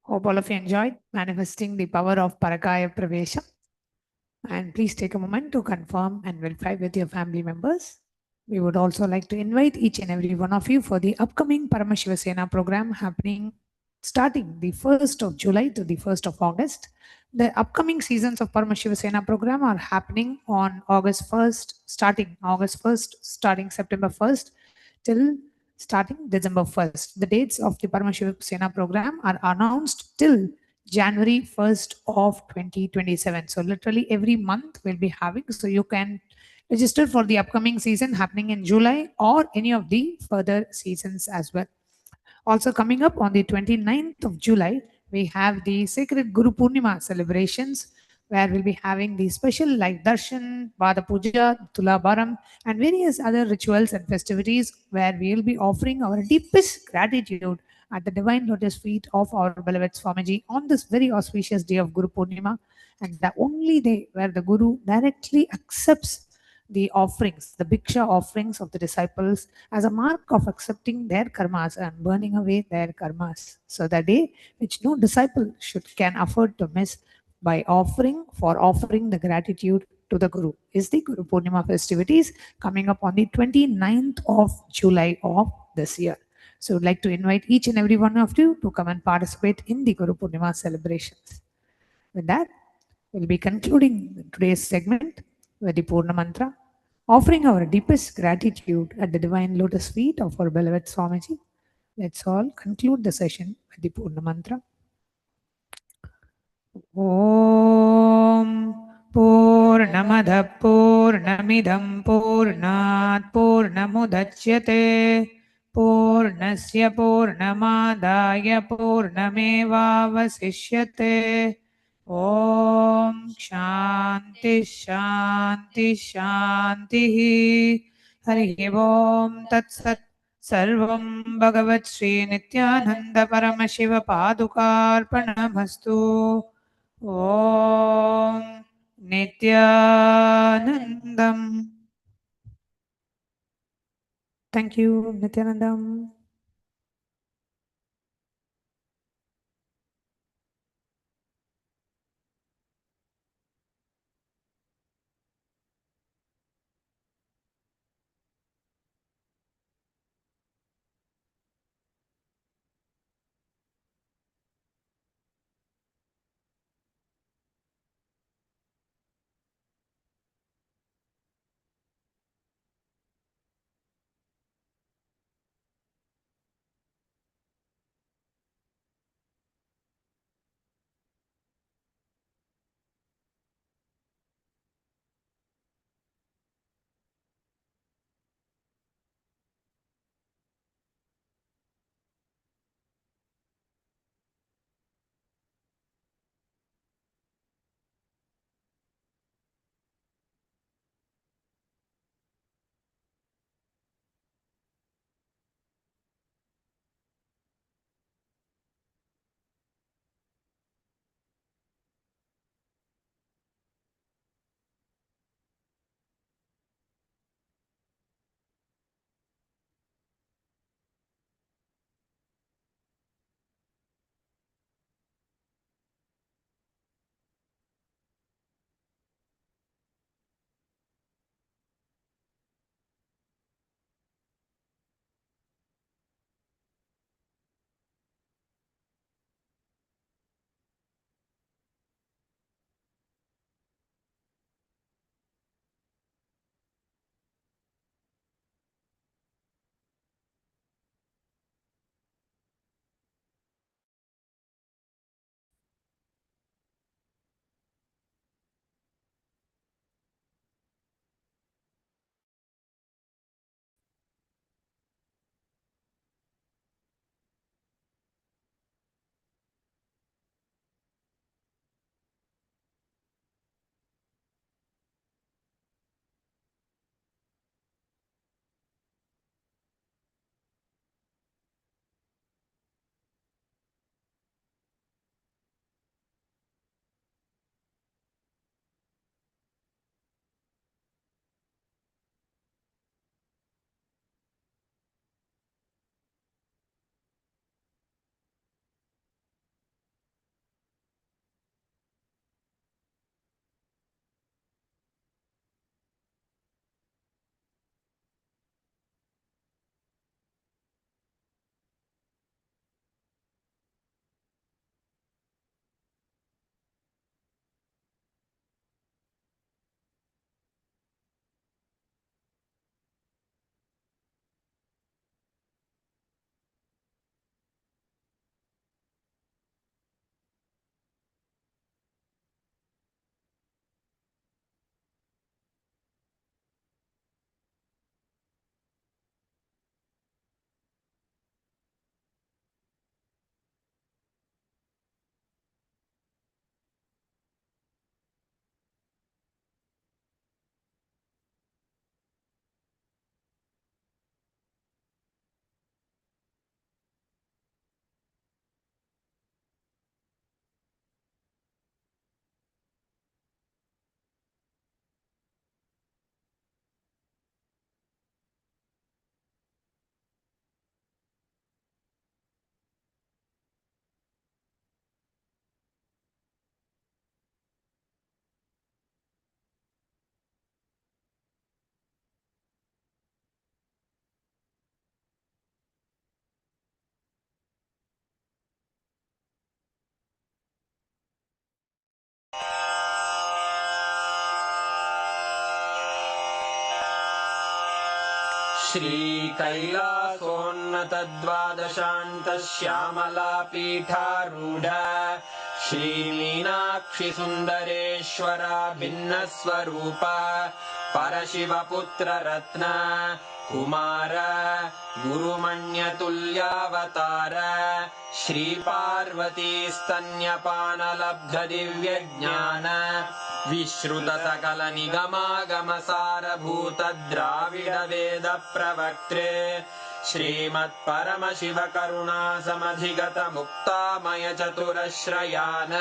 S2: Hope all of you enjoyed manifesting the power of Parakaya Pravesha. And please take a moment to confirm and verify with your family members. We would also like to invite each and every one of you for the upcoming Paramashiva program happening starting the 1st of July to the 1st of August. The upcoming seasons of Paramashiva program are happening on August 1st, starting August 1st, starting September 1st till starting December 1st. The dates of the Paramashiva program are announced till January 1st of 2027. So literally every month we'll be having, so you can register for the upcoming season happening in July or any of the further seasons as well. Also coming up on the 29th of July, we have the sacred Guru Purnima celebrations where we'll be having the special like Darshan, Pada Puja, Tulabaram and various other rituals and festivities where we'll be offering our deepest gratitude at the divine lotus feet of our beloved Swamiji on this very auspicious day of Guru Purnima, and the only day where the Guru directly accepts the offerings, the Bhiksha offerings of the disciples as a mark of accepting their karmas and burning away their karmas. So the day which no disciple can afford to miss by offering the gratitude to the Guru is the Guru Purnima festivities coming up on the 29th of July of this year. So I'd like to invite each and every one of you to come and participate in the Guru Purnima celebrations. With that, we'll be concluding today's segment with the Purna Mantra, offering our deepest gratitude at the divine lotus feet of our beloved Swamiji. Let's all conclude the session with the Purna Mantra. Om Purnamada Purnamidam Purnat Purnamudachyate Purnasya Purnamadaya Purnamevavasishyate. Om Shanti Shanti Shanti. Hari Om Tat Sat. Sarvam Bhagavat Sri Nithyananda Paramashiva Padukarpanamastu. Om Nithyanandam. Thank you, Nithyanandam.
S6: श्रीकैलासोन्नतद्वादशान्तश्यामलापीठारूढ श्रीमीनाक्षिसुन्दरेश्वरा भिन्नस्वरूप परशिवपुत्ररत्न Kumar गुरुमण्यतुल्यावतार श्रीपार्वतीस्तन्यपानलब्धदिव्यज्ञान विश्रुतसकलनिगमागमसारभूतद्राविडवेदप्रवक्त्रे श्रीमत्परमशिवकरुणासमधिगतमुक्तामयचतुरश्रयान्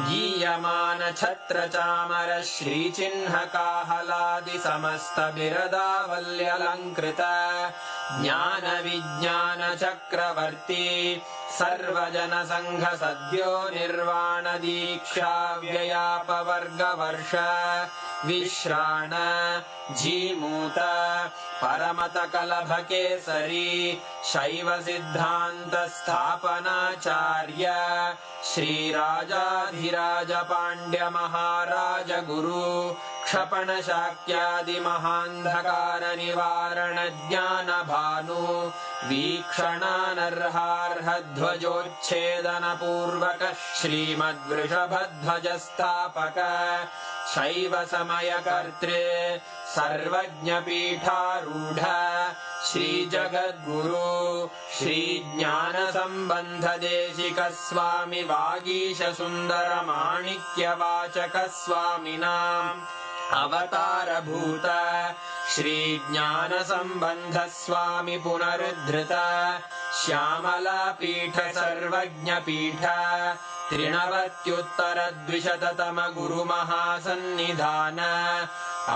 S6: गीयमानछत्रचामर श्रीचिह्नकाहलादिसमस्तबिरदावल्यलङ्कृत ज्ञानविज्ञानचक्रवर्ती सर्वजनसङ्घसद्यो निर्वाणदीक्षाव्ययापवर्गवर्ष विश्राण Jimuta परमतकलभकेसरी शैवसिद्धान्तस्थापनाचार्य श्रीराजाधिराजपाण्ड्यमहाराज गुरु क्षपणशाक्यादिमहान्धकारनिवारणज्ञानभानु वीक्षणानर्हार्हध्वजोच्छेदनपूर्वक श्रीमद्वृषभध्वजस्थापक शैवसमयकर्त्रे सर्वज्ञपीठारूढ श्रीजगद्गुरु श्रीज्ञानसम्बन्धदेशिकस्वामि वागीशसुन्दरमाणिक्यवाचकस्वामिनाम् अवतारभूत श्रीज्ञानसम्बन्धस्वामि पुनरुद्धृत श्यामलापीठ सर्वज्ञपीठ त्रिनवत्युत्तरद्विशततम गुरुमहासन्निधान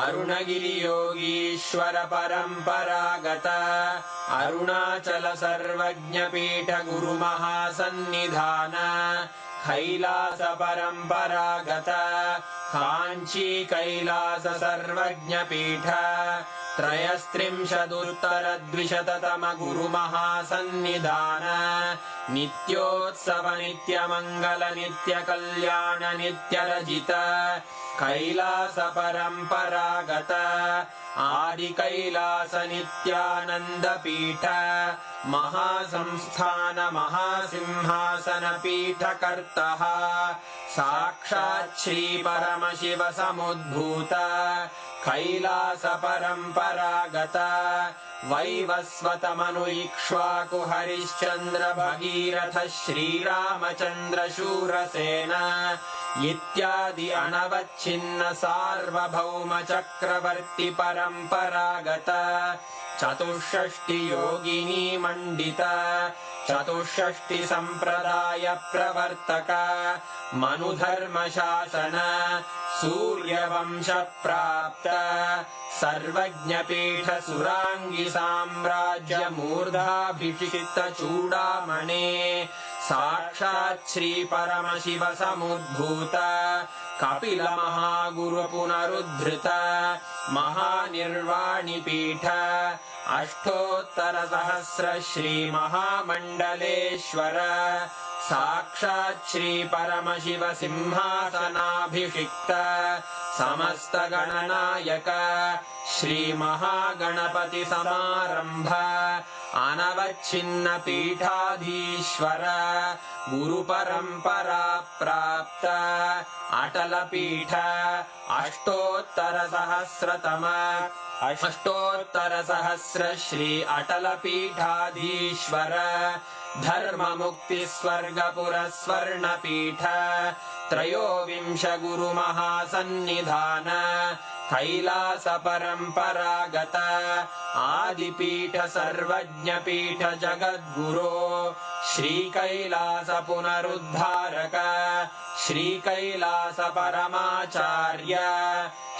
S6: अरुणगिरियोगीश्वर परम्परागत अरुणाचल सर्वज्ञपीठ गुरुमहासन्निधान कैलास परम्परागत काञ्ची कैलास सर्वज्ञपीठ त्रयस्त्रिंशदुत्तरद्विशततम गुरुमहासन्निधान नित्योत्सव नित्यमङ्गल नित्यकल्याण नित्यरजित कैलास परम्परागत आदिकैलास नित्यानन्दपीठ महासंस्थान महासिंहासनपीठकर्तः साक्षात् श्रीपरमशिव समुद्भूत कैलास परम्परागत वैवस्वतमनु इक्ष्वाकु हरिश्चन्द्र भगीरथ श्रीरामचन्द्र शूरसेन इत्यादि अनवच्छिन्न सार्वभौम चक्रवर्ति परम्परागत चतुष्षष्टि योगिनी मण्डित चतुष्षष्टि सम्प्रदाय प्रवर्तक मनुधर्मशासन सूर्यवंश प्राप्त सर्वज्ञपीठ सुराङ्गी साम्राज्य मूर्धाभिषिक्त चूडामणे साक्षात् श्री परमशिव समुद्भूत कपिल महागुरु पुनरुद्धृत महानिर्वाणिपीठ अष्टोत्तर सहस्र श्री महामण्डलेश्वर साक्षात् श्री परमशिव सिंहासनाभिषिक्त समस्त गणनायक श्री महागणपति समारंभ अनवच्छिन्न पीठाधीश्वर गुरु परंपरा प्राप्त अटल पीठ अष्टोत्तर सहस्र श्री अटल पीठाधीश्वर धर्म मुक्ति स्वर्गपुर स्वर्ण पीठ त्रयोविंश गुरु महासन्निधान कैलास परम्परागत आदिपीठ सर्वज्ञपीठ जगद्गुरो श्री कैलास पुनरुद्धारक श्री कैलास परमाचार्य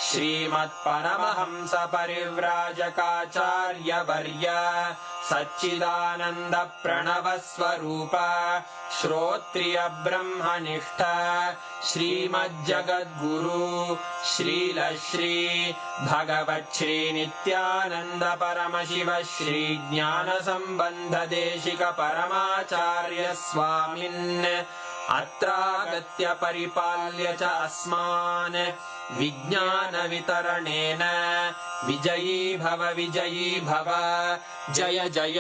S6: श्रीमत्परमहंस परिव्राजकाचार्य वर्य सच्चिदानंद प्रणव स्वरूप श्रोत्रिय ब्रह्मनिष्ठ श्रीमज्जगद्गुरु श्रील श्री भगवत् श्री नित्यानंद परमशिव श्री ज्ञान संबंध देशिक परमाचार्य स्वामिन् अत्रागत्य परिपाल्य च अस्मान् विज्ञानवितरणेन विजयी भव जय जय।